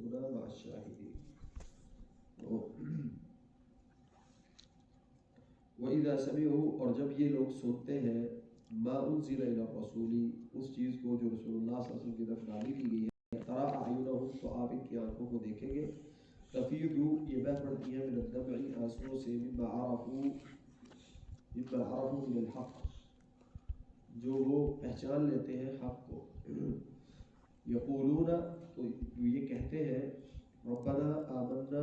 فاکتبنا مع الشاہدین. وَإِذَا سَمِعُوا اور جب یہ لوگ سنتے ہیں ما انزل الی الرسول اس چیز کو جو رسول اللہ صلی اللہ علیہ وسلم کی طرف نازل کی گئی ہے ترى اعینہم تو آپ ان کی آنکھوں کو دیکھیں گے تفیض یہ بہہ پڑتی ہے من الدمع آنسوؤں سے مما عرفوا من الحق جو وہ پہچان لیتے ہیں حق کو. یقولون تو یہ کہتے ہیں ربنا آمنا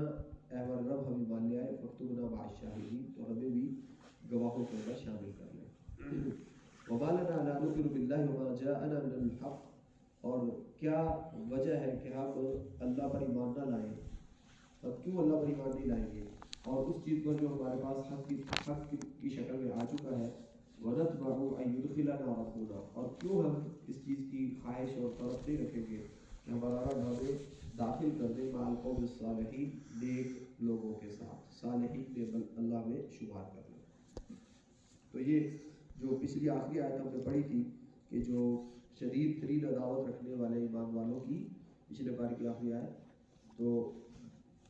اے ہمارے رب ہم ایمان لے آئے فاکتبنا مع الشاہدین تو ہمیں بھی گواہوں کے اندر شامل کر لیں. وما لنا لا نؤمن باللہ وما جاءنا من الحق اور کیا وجہ ہے کہ ہم اللہ پر ایمان نہ لائیں, اب کیوں اللہ پر ایمان نہیں لائیں گے اور اس چیز پر جو ہمارے پاس حق کی شکل میں آ چکا ہے. ونطمع ان يدخلنا ربنا اور کیوں ہم اس چیز کی خواہش اور طرف نہیں رکھیں گے کہ ہمارا رب ہمیں داخل کر دے مع القوم الصالحین نیک لوگوں کے ساتھ, صالحین میں اللہ میں شمار کر لے. تو یہ جو پچھلی آخری آیت ہم نے پڑھی تھی کہ جو شدید ترین عداوت رکھنے والے ایمان والوں کی پچھلے بار کی آخری آیت تو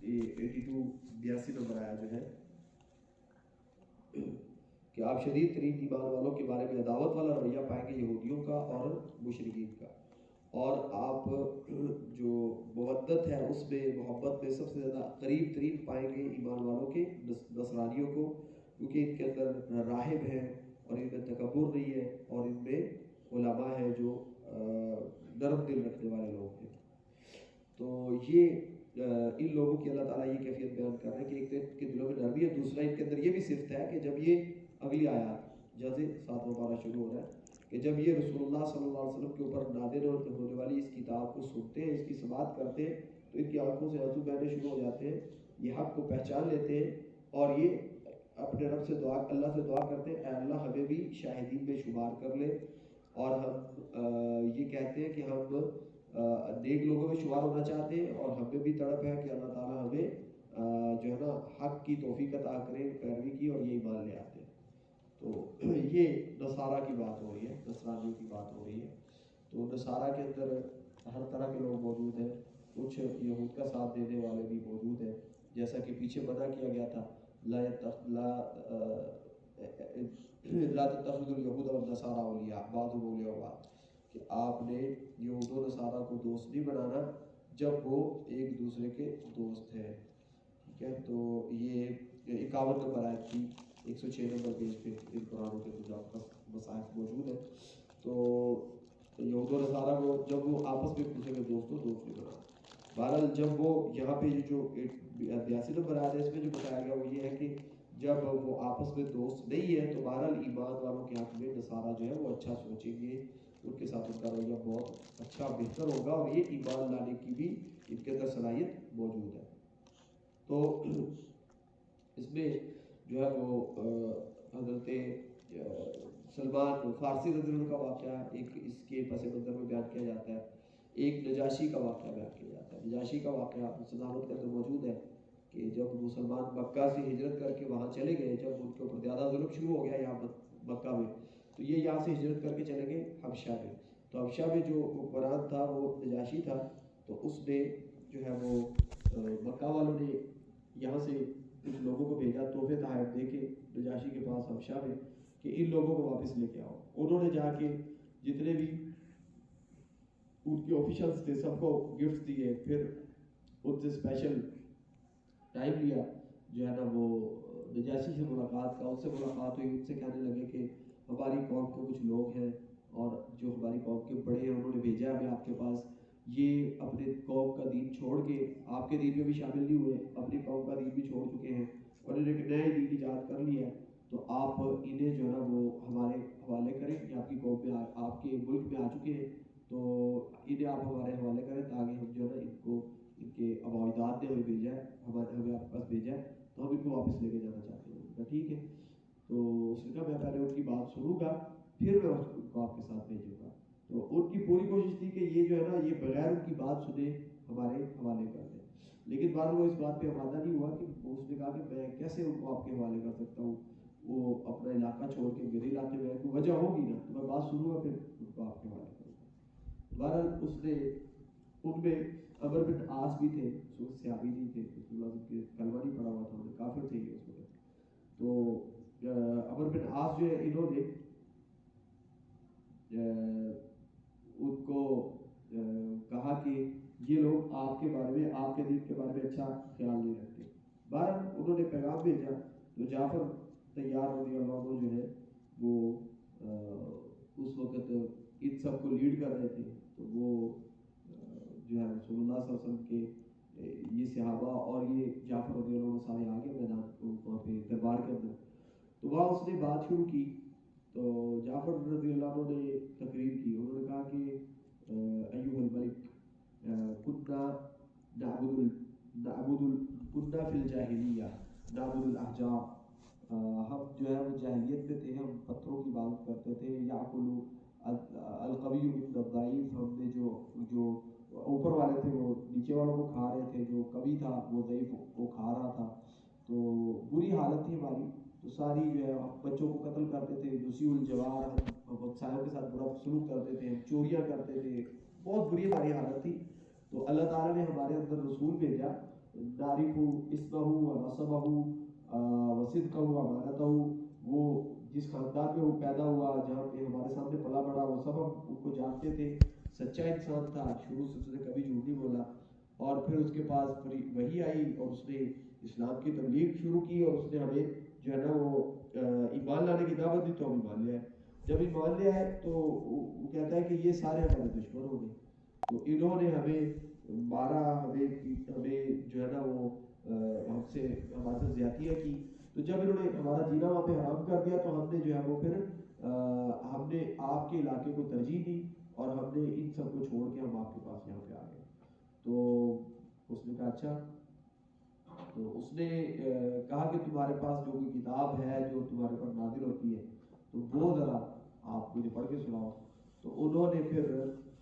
82 نمبر آیا جو ہے کہ آپ شدید ترین ایمان والوں کے بارے میں عداوت والا رویہ پائیں گے یہودیوں کا اور مشرکین کا, اور آپ جو مودت ہے اس میں محبت میں سب سے زیادہ قریب ترین پائیں گے ایمان والوں کے نصرانیوں کو, کیونکہ ان کے اندر راہب ہیں اور ان میں تکبر نہیں ہے اور ان میں علماء ہیں جو نرم دل رکھنے والے لوگ ہیں. تو یہ ان لوگوں کی اللہ تعالیٰ یہ کیفیت بیان کر رہے ہیں کہ ایک تو ان کے دلوں میں نرمی ہے, دوسرا ان کے اندر یہ بھی صفت ہے کہ جب یہ اگلی آیات جیسے 7واں پارہ شروع ہو رہا ہے کہ جب یہ رسول اللہ صلی اللہ علیہ وسلم کے اوپر نازل ہونے والی اس کتاب کو سنتے ہیں, اس کی سماعت کرتے ہیں تو ان کی آنکھوں سے آنسو بہنے شروع ہو جاتے ہیں, یہ حق کو پہچان لیتے ہیں اور یہ اپنے رب سے اللہ سے دعا کرتے ہیں اے اللہ ہمیں بھی شاہدین میں شمار کر لے. اور ہم یہ کہتے ہیں کہ ہم نیک لوگوں میں شمار ہونا چاہتے ہیں اور ہمیں بھی تڑپ ہے کہ اللہ تعالیٰ ہمیں جو ہے نا حق کی توفیق عطا کرے پیروی کی اور یہ ایمان لے آتے ہیں. تو یہ نصارہ کی بات ہو رہی ہے, نصرانیوں کی بات ہو رہی ہے. تو نصارہ کے اندر ہر طرح کے لوگ موجود ہیں, کچھ یہود کا ساتھ دینے والے بھی موجود ہیں جیسا کہ پیچھے منع کیا گیا تھا لا تتخذوا اليهود والنصارى اولیاء بعضهم اولیاء بعض کہ آپ نے یہود و نصارہ کو دوست نہیں بنانا جب وہ ایک دوسرے کے دوست ہیں. ٹھیک ہے, تو یہ 51 نمبر آیت تھی 106 نمبر پیج پہ ان قرآنوں کے کچھ آپ کا مصاحف موجود ہے. تو یہود و نصارہ کو جب وہ آپس میں ایک دوسرے کے دوست نہیں بنانا. بہرحال جب وہ یہاں پہ جو 82 نمبر آیت ہے اس میں جو بتایا گیا وہ یہ ہے کہ جب وہ آپس میں دوست نہیں ہے تو بہرحال ایمان والوں کے حق میں نصارہ جو ہے وہ اچھا سوچیں گے, ان کے ساتھ ان کا رویہ بہت اچھا بہتر ہوگا اور یہ ایمان لانے کی بھی ان کے اندر صلاحیت موجود ہے. تو اس میں جو ہے وہ حضرت سلمان فارسی رضی اللہ عنہ کا واقعہ ایک اس کے پس منظر میں بیان کیا جاتا ہے, ایک نجاشی کا واقعہ بیان کیا جاتا ہے. نجاشی کا واقعہ صداقت کے اندر موجود ہے کہ جب مسلمان مکہ سے ہجرت کر کے وہاں چلے گئے, جب ان کے اوپر زیادہ ظلم شروع ہو گیا یہاں مکہ میں, تو یہ یہاں سے ہجرت کر کے چلے گئے حبشہ میں. تو حبشہ میں جو حکمران تھا وہ نجاشی تھا, تو اس نے جو ہے وہ مکہ والوں نے یہاں سے کچھ لوگوں کو بھیجا تحفے تحائف دے کے نجاشی کے پاس حبشہ میں کہ ان لوگوں کو واپس لے کے آؤ. انہوں نے جا کے جتنے بھی ان کے آفیشلز تھے سب کو گفٹ دیے, پھر ان سے اسپیشل ٹائم لیا جو ہے نا وہ نجاشی سے ملاقات کا, ان سے ملاقات ہوئی, ان سے کہنے لگے کہ ہماری قوم کے کچھ لوگ ہیں اور جو ہماری قوم کے بڑے ہیں انہوں نے بھیجا ہے آپ کے پاس, یہ اپنے قوم کا دین چھوڑ کے آپ کے دین میں بھی شامل نہیں ہوئے, اپنی قوم کا دین بھی چھوڑ چکے ہیں اور انہوں نے ایک نئے دین ایجاد کر لیا ہے, تو آپ انہیں جو ہے نا وہ ہمارے حوالے کریں کہ آپ کی قوم میں آپ کے ملک میں آ چکے ہیں, تو انہیں آپ ہمارے حوالے کریں تاکہ ہم جو ہے نا ان کو ان کے اباء نے ہمیں بھیجا ہے, ہمیں آپ کے پاس بھیجا ہے تو ہم ان کو واپس لے کے جانا چاہتے ہیں. ٹھیک ہے, تو اس نے کہا میں پہلے ان کی بات سنوں گا پھر میں ان کو آپ کے ساتھ بھیجوں گا. تو ان کی پوری کوشش تھی کہ یہ جو ہے نا یہ بغیر ان کی بات سنے ہمارے حوالے کر دیں, لیکن بعد وہ اس بات پہ آمادہ نہیں ہوا کہ اس نے کہا کہ میں کیسے ان کو آپ کے حوالے کر سکتا ہوں, وہ اپنا علاقہ چھوڑ کے میرے علاقے میں کوئی وجہ ہوگی نا تو میں بات سنوں گا پھر ان کو آپ کے حوالے کروں گا. بہرحال اس نے ان میں عمر بن عاص بھی تھے، صحابی نہیں تھے، رسول اللہ کے کلمہ نہیں پڑھا ہوا تھا، انہیں کافر تھے یہ اس وقت. تو عمر بن عاص جو ہے انہوں نے ان کو کہا کہ یہ لوگ آپ کے بارے میں، آپ کے دین کے بارے میں اچھا خیال نہیں رکھتے. بہرحال انہوں نے پیغام بھیجا تو جعفر طیار رضی اللہ عنہ جو ہے وہ اس وقت ان سب کو لیڈ کر رہے تھے. تو وہ جو ہے رسول اللہ صلی اللہ علیہ وسلم کے یہ صحابہ اور یہ جعفر رضی اللہ عنہ سارے آگے میدان وہاں پہ دربار کے اندر. تو وہاں اس نے بات شروع کی. تو جعفر رضی اللہ عنہ نے تقریر کی. انہوں نے کہا کہ ایھا الملک كنا كنا فی الجاہلیہ نعبد الاحجار. ہم جو ہے وہ جاہلیت میں تھے، ہم پتھروں کی عبادت کرتے تھے. یاکل القوی من الضعیف، ہم نے جو اوپر والے تھے وہ نیچے والوں کو کھا رہے تھے، جو قوی تھا وہ ضعیف کو کھا رہا تھا. تو بری حالت تھی ہماری. تو ساری جو ہے بچوں کو قتل کرتے تھے، نسیء الجوار، ہم ہمسایوں کے ساتھ برا سلوک کرتے تھے، ہم چوریاں کرتے تھے، بہت بری ہماری حالت تھی. تو اللہ تعالیٰ نے ہمارے اندر رسول بھیجا، نعرف اسمہ و نسبہ و صدقہ و امانتہ. وہ جس خاندان میں وہ پیدا ہوا، جہاں پہ ہمارے سامنے پلا بڑا، وہ سب ہم ان کو جانتے تھے. سچا انسان تھا، شروع سے اس نے کبھی جھوٹ نہیں بولا. اور پھر اس کے پاس وحی آئی اور اس نے اسلام کی تبلیغ شروع کی، اور اس نے ہمیں جو ہے نا وہ ایمان لانے کی دعوت دی. تو ہم ایمان لے آئے. جب ایمان لے آئے تو وہ کہتا ہے کہ یہ سارے ہمارے دشمن ہو گئے. تو انہوں نے ہمیں مارا، ہمیں جو ہے نا وہ ہمارے ساتھ زیادتیاں کی. تو جب انہوں نے ہمارا جینا وہاں پہ حرام کر دیا تو ہم نے جو ہے وہ پھر ہم نے آپ کے علاقے کو ترجیح دی اور ہم نے ان سب کو چھوڑ کے ہم آپ کے پاس یہاں پہ آ گئے. تو اس نے کہا اچھا. تو اس نے کہا کہ تمہارے پاس جو کوئی کتاب ہے جو تمہارے پر نازل ہوتی ہے تو وہ ذرا آپ مجھے پڑھ کے سناؤ. تو انہوں نے پھر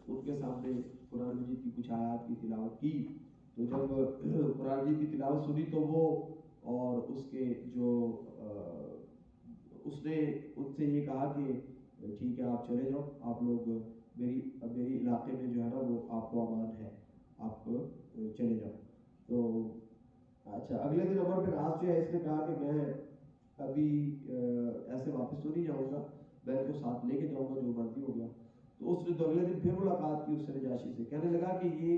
ان کے سامنے قرآن مجید کی کچھ آیات کی تلاوت کی. تو جب قرآن مجید کی تلاوت سنی تو وہ اور اس کے جو اس نے ان سے یہ کہا کہ ٹھیک ہے آپ چلے جاؤ، آپ لوگ میری علاقے میں جو ہے نا وہ آپ کو امان ہے، آپ چلے جاؤ. تو اچھا اگلے دن عمر بن عاص جو ہے اس نے کہا کہ میں ابھی ایسے واپس تو نہیں جاؤں گا، میں ان کو ساتھ لے کے جاؤں گا جو مرضی ہو گیا. تو اس نے تو اگلے دن پھر ملاقات کی اس سے نجاشی سے. کہنے لگا کہ یہ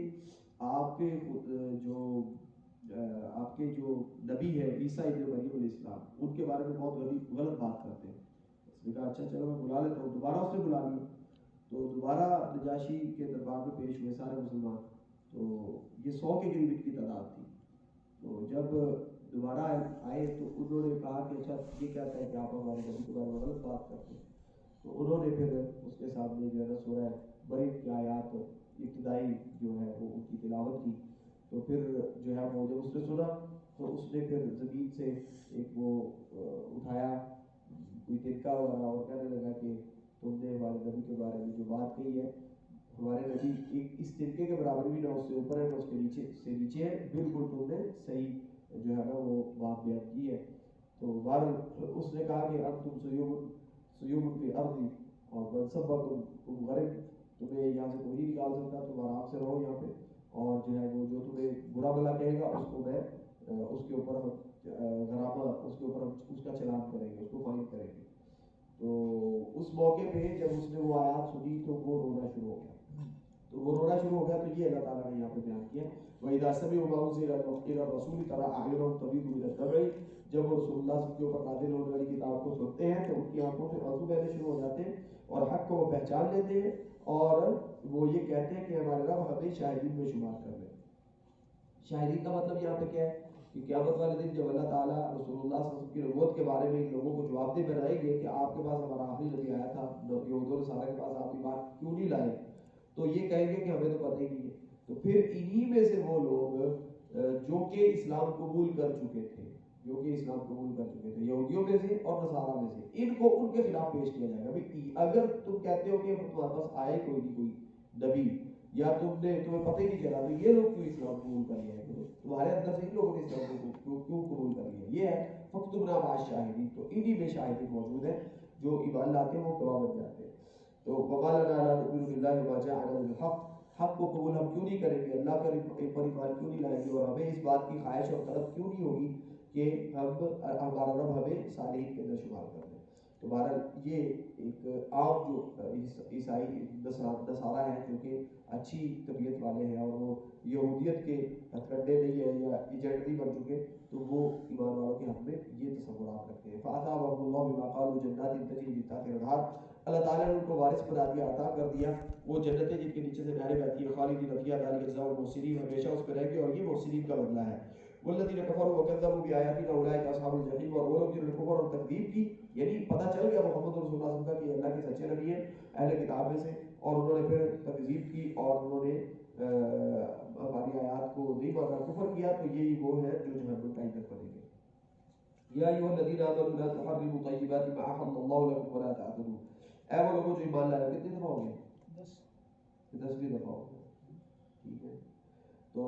آپ کے جو نبی ہے عیسیٰ ابن مریم علیہ السلام، ان کے بارے میں بہت غلط بات کرتے ہیں. اس نے کہا اچھا چلو میں بلا لیتا ہوں. دوبارہ اس نے بلا لیا. تو دوبارہ نجاشی کے دربار میں پیش ہوئے سارے مسلمان. تو یہ 100 کے قریب ان کی تعداد تھی. تو جب دوبارہ آئے تو انہوں نے کہا کہ اچھا یہ کہتا ہے کہ آپ ہمارے نبی کے بارے میں غلط بات کرتے ہیں. تو انہوں نے پھر اس کے سامنے جو ہے نا سورہ مریم کی آیات ابتدائی جو ہے وہ ان کی تلاوت کی. تو پھر جو ہے وہ جب اس نے سنا تو اس نے پھر زمین سے ایک وہ اٹھایا کوئی تنکا وغیرہ اور کہنے لگا کہ تم نے ہمارے نبی کے بارے میں جو بات کہی ہے، ہمارے نبی ایک اس تنکے کے برابر بھی نہ اس سے اوپر ہے نہ اس کے نیچے سے نیچے ہے، بالکل تم نے صحیح جو ہے نا وہ بات بیان کی ہے. تو اس نے کہا کہ اب تم سیوم فی ارضی اور منصبکم غرق، تمہیں یہاں سے کوئی نہیں نکال سکتا، تم آرام سے رہو یہاں پہ. اور جو ہے وہ جو تمہیں برا بلا کہے گا اس کو میں اس کے اوپر ہم غرامہ اس کے اوپر ہم اس کا چلان کریں گے، اس کو فائن کریں گے. تو اس موقع پہ جب اس نے وہ آیات سنی تو وہ رونا شروع ہو گیا. تو وہ رونا شروع ہو گیا. تو یہ اللہ تعالیٰ نے یہاں پہ بیان کیا وَإِذَا سَمِعُوا مَا أُنزِلَ إِلَى الرَّسُولِ تَرَىٰ أَعْيُنَهُمْ تَفِيضُ مِنَ الدَّمْعِ. جب وہ رسول اللہ کے اوپر نازل ہونے والی کتاب کو سنتے ہیں تو ان کی آنکھوں سے آنسو بہنے شروع ہو جاتے ہیں اور حق کو وہ پہچان لیتے ہیں اور وہ یہ کہتے ہیں کہ ہمارے رب ہمیں شاہدین میں شمار کر لیں. شاہدین کا مطلب یہاں پہ کیا ہے کہ قیامت والے دن جب اللہ تعالیٰ رسول اللہ صلی اللہ علیہ وسلم کی نبوت کے بارے میں ان لوگوں کو جواب دہ بنائیں گے کہ آپ کے پاس ہمارا آخری نبی آیا تھا، یہود و نصارہ کے پاس آپ کی بات کیوں نہیں لائے، تو یہ کہیں گے کہ ہمیں تو پتہ ہی نہیں ہے. تو پھر انہی میں سے وہ لوگ جو کہ اسلام قبول کر چکے تھے یہودیوں میں سے اور نصارہ میں سے، ان کو ان کے خلاف پیش کیا جائے گا. اگر تم کہتے ہو کہ تمہارے پاس آئے کوئی نبی یا تمہیں پتہ ہی نہیں چلا تو یہ لوگ کیوں اسلام قبول کر لیا ہے، تمہارے اندر سے ان لوگوں نے اسلام کو کیوں قبول کر لیا. یہ ہے فَاكْتُبْنَا مَعَ الشَّاهِدِينَ. تو انہی میں شاہدین موجود ہیں جو ایمان لاتے ہیں وہ گواہ بن جاتے ہیں. تو وَمَا لَنَا لَا نُؤْمِنُ بِاللَّهِ وَمَا جَاءَنَا بِالْحَقِّ. حق کو قبول ہم کیوں نہیں کریں گے، اللہ پر ایمان کیوں نہیں لائیں گے، اور ہمیں اس بات کی خواہش اور طلب کیوں نہیں ہوگی کہ ہمارا رب ہمیں صالحین کے اندر شمار کر دے۔ تو بہرحال یہ ایک عام جو عیسائی نصارہ ہیں جو کہ اچھی طبیعت والے ہیں اور وہ یہودیت کے ہتھکنڈے نہیں ہیں یا ایجنٹ نہیں بن چکے، تو وہ ایمان والوں کے حق میں یہ تصورات رکھتے ہیں۔ فَأَثَابَهُمُ اللَّهُ بِمَا قَالُوا جَنَّاتٍ تَجْرِی مِن تَحْتِهَا الْأَنْہَارُ، اللہ تعالیٰ نے ان کو وارث بنا دیا، عطا کر دیا وہ جنتیں جن کے نیچے سے نہریں بہتی ہیں، خالدین فیہا ذَلِکَ جَزَاءُ الْمُحْسِنِین، ہمیشہ اس پہ رہیں گے اور یہ محسنین کا بدلہ ہے۔ والذین کفروا وکذبوا بآیاتنا اولئک اصحاب الجحیم، اور وہ لوگ جنہوں نے کفر اور تکذیب کی، یعنی پتہ چل گیا محمد رسول اللہ صلی اللہ علیہ وسلم کا کہ اللہ کے سچے نبی ہیں اہل کتاب میں سے، اور انہوں نے پھر تکذیب کی اور انہوں نے ہماری آیات کو نہیں مانا، کفر کیا، تو یہی وہ ہے جو جہنم ٹائم تک پڑیں گے۔ یا ایھا الذین آمنوا لا تحرموا طیبات ما احل اللہ لکم ولا تعتدوا، اے وہ لوگوں جو ایمان لائے، کتنی دفعہ ہو گئے؟ 10ویں دفعہ ہو گئے، ٹھیک ہے۔ تو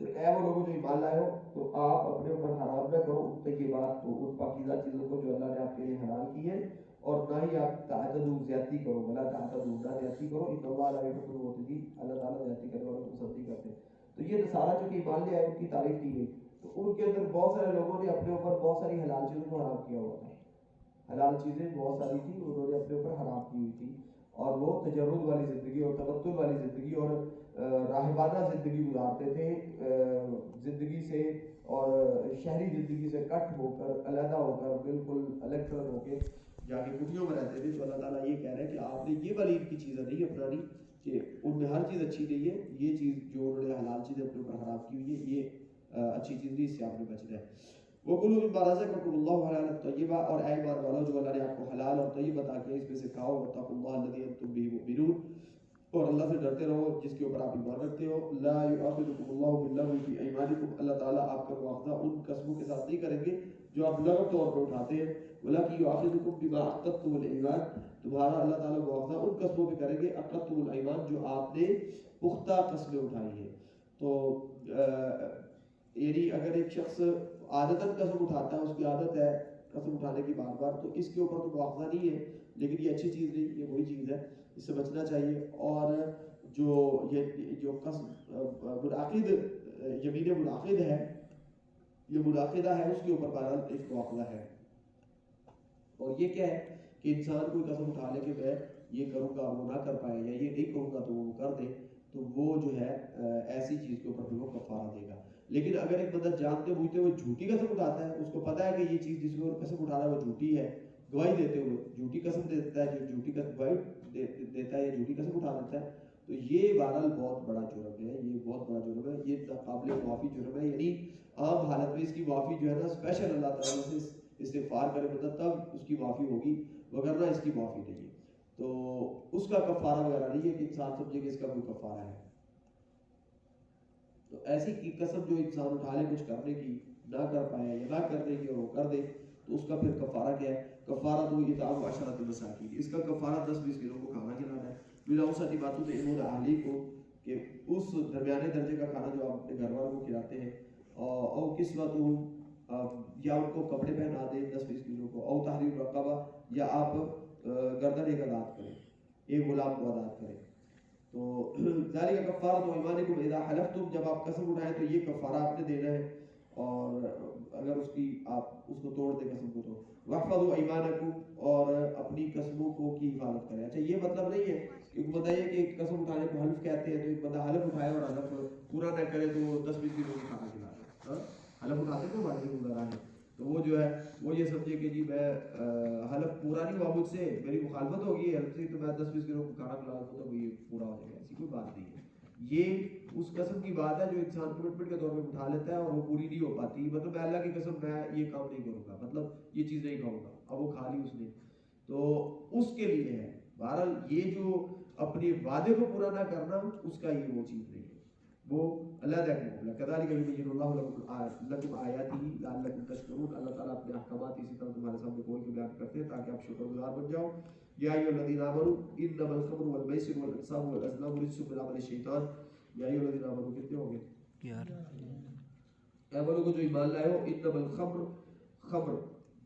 اے وہ لوگوں جو ایمان لائے ہو تو آپ اپنے اوپر حرام نہ کرو ان طیبات کو، ان پاکیزہ چیزوں کو جو اللہ نے آپ کے لیے حلال کی ہے، اور نہ ہی آپ تعتدوا زیادتی کرو، ولا تعتدوا نہ زیادتی کرو، ان اللہ لا یحب المعتدین، اللہ تعالیٰ زیادتی کرنے والوں کو پسند نہیں کرتے۔ تو یہ نصارہ جو کہ ایمان لے آئے ان کی تعریف کی گئی، تو ان کے اندر بہت سارے لوگوں نے اپنے اوپر بہت ساری حلال چیزوں کو حرام کیا ہوا تھا، حلال چیزیں بہت ساری تھیں انہوں نے اپنے اوپر حرام کی ہوئی تھی، اور وہ تجرد والی زندگی اور تبتل والی زندگی اور راہبانہ زندگی گزارتے تھے، زندگی سے اور شہری زندگی سے کٹ ہو کر، علیحدہ ہو کر، بالکل الگ تھلگ ہو کے جا کے کٹیوں میں رہتے تھے۔ تو اللہ تعالیٰ یہ کہہ رہے ہیں کہ آپ نے یہ والی ان کی چیزیں نہیں اپنانی کہ ان میں ہر چیز اچھی نہیں ہے، یہ چیز جو انہوں نے حلال چیزیں اپنے اوپر حرام کی ہوئی ہے یہ اچھی چیز نہیں، اس سے آپ نے بچنا ہے۔ وَكُلُوا مِمَّا رَزَقَكُمُ اللَّهُ حَلَالًا طَيِّبًا، اور اے ایمان والو جو اللہ نے آپ کو حلال اور طیب عطا کیا اس میں سے کھاؤ، وَاتَّقُوا اللَّهَ الَّذِي أَنتُم بِهِ مُؤْمِنُونَ، اور اللہ سے ڈرتے رہو جس کے اوپر آپ ایمان رکھتے ہو۔ لا يؤاخذكم الله باللغو في ايمانكم، اللہ تعالیٰ آپ کا مواخذہ ان قسموں کے ساتھ نہیں کریں گے جو آپ لغو طور پر اٹھاتے ہیں، ولكن يؤاخذكم بما عقدتم الايمان، تمہارا اللہ تعالیٰ مواخذہ ان قسموں پہ کریں گے عقدتم الايمان جو آپ نے پختہ قسمیں اٹھائی ہیں۔ تو یعنی اگر ایک شخص عادتاً قسم اٹھاتا ہے، اس کی عادت ہے قسم اٹھانے کی بار بار، تو اس کے اوپر تو مواخذہ نہیں ہے، لیکن یہ اچھی چیز نہیں، یہ وہی چیز ہے، اس سے بچنا چاہیے۔ اور جو قسم منعقد یمین منعقد ہے، یہ منعقدہ ہے، اس کے اوپر بہرحال ایک مواخذہ ہے۔ اور یہ کیا ہے کہ انسان کوئی قسم اٹھا لے کہ میں یہ کروں گا وہ نہ کر پائے، یا یہ نہیں کروں گا تو وہ کر دے، تو وہ جو ہے ایسی چیز کے اوپر بھی وہ کفارہ دے گا۔ لیکن اگر ایک بندہ جانتے بوجھتے ہوئے جھوٹی قسم اٹھاتا ہے، اس کو پتہ ہے کہ یہ چیز جس میں وہ قسم اٹھا رہا ہے وہ جھوٹی ہے، گواہی دیتے ہوئے جھوٹی قسم دیتا ہے، جو جھوٹی گواہی دیتا ہے یا جھوٹی قسم اٹھا دیتا ہے، تو یہ بہرحال بہت بڑا جرم ہے، یہ بہت بڑا جرم ہے، یہ ناقابل معافی جرم ہے۔ یعنی عام حالت میں اس کی معافی جو ہے نا اسپیشل اللہ تعالیٰ سے استغفار کرے بندہ تب اس کی معافی ہوگی، وگرنہ اس کی معافی نہیں ہے۔ تو اس کا کفارہ وغیرہ نہیں ہے کہ انسان سمجھے کہ اس کا کوئی کفارہ ہے۔ تو ایسی کی قسم جو انسان اٹھا لے کچھ کرنے کی، نہ کر پائے یا نہ کرنے کی اور وہ کر دے، تو اس کا پھر کفارہ کیا ہے؟ کفارہ تو اطعام 10 مساکین، اس کا کفارہ 10-20 دنوں کو کھانا کھلانا ہے۔ من اوسط ما تطعمون اہلیکم، کہ اس درمیانے درجے کا کھانا جو آپ اپنے گھر والوں کو کھلاتے ہیں، اور کسوتہم، یا ان کو کپڑے پہنا دیں 10-20 دنوں کو، او تحریر رقبہ، یا آپ گردن ایک آزاد کریں، ایک غلام کو آزاد کریں۔ تو ذالک کفارۃ ایمانکم اذا حلفتم، جب آپ قسم اٹھائیں تو یہ کفارہ آپ نے دینا ہے، اور اگر آپ اس کو توڑ دیں قسم کو تو واحفظوا ایمانکم، اور اپنی قسموں کو کی حفاظت کریں۔ اچھا یہ مطلب نہیں ہے ایک بندہ یہ کہ قسم اٹھانے کو حلف کہتے ہیں، تو ایک بندہ حلف اٹھائے اور حلف پورا نہ کرے تو 10-20 دنوں کو کھانا کھلا دے، حلف اٹھاتے تو ہمارے گزارا ہے، تو وہ جو ہے وہ یہ سمجھے کہ جی میں حلف پورا نہیں ہوا مجھ سے، میری مخالفت ہوگی حلف سے، تو میں 10-20 دنوں کو کھانا کھلا دوں تو یہ پورا ہو جائے گا، ایسی کوئی بات نہیں ہے۔ یہ اس قسم کی بات ہے جو انسان کمٹمنٹ کے طور پہ اٹھا لیتا ہے اور وہ پوری نہیں ہو پاتی، مطلب میں اللہ کی قسم میں یہ کام نہیں کروں گا، مطلب یہ چیز نہیں کھاؤں گا، اب وہ کھا لی اس نے، تو اس کے لیے ہے۔ بہرحال یہ جو اپنے وعدے کو پورا نہ کرنا، اس کا یہ وہ چیز نہیں ہے، وہ اللہ کا معاملہ۔ کذالک یبین اللہ لکم آیاتہ لعلکم تشکرون، اللہ تعالیٰ اپنے احکامات اسی طرح تمہارے سامنے کھول کے بیان کرتے ہیں تاکہ آپ شکر گزار بن جاؤ۔ یا ایھا الذین آمنوا انما الخمر والمیسر والانصاب والازلام رجس من عمل الشیطان، یا ایھا الذین آمنوا کتنے ہو گئے؟ اے وہ لوگوں جو ایمان لائے ہو، انما الخمر، خمر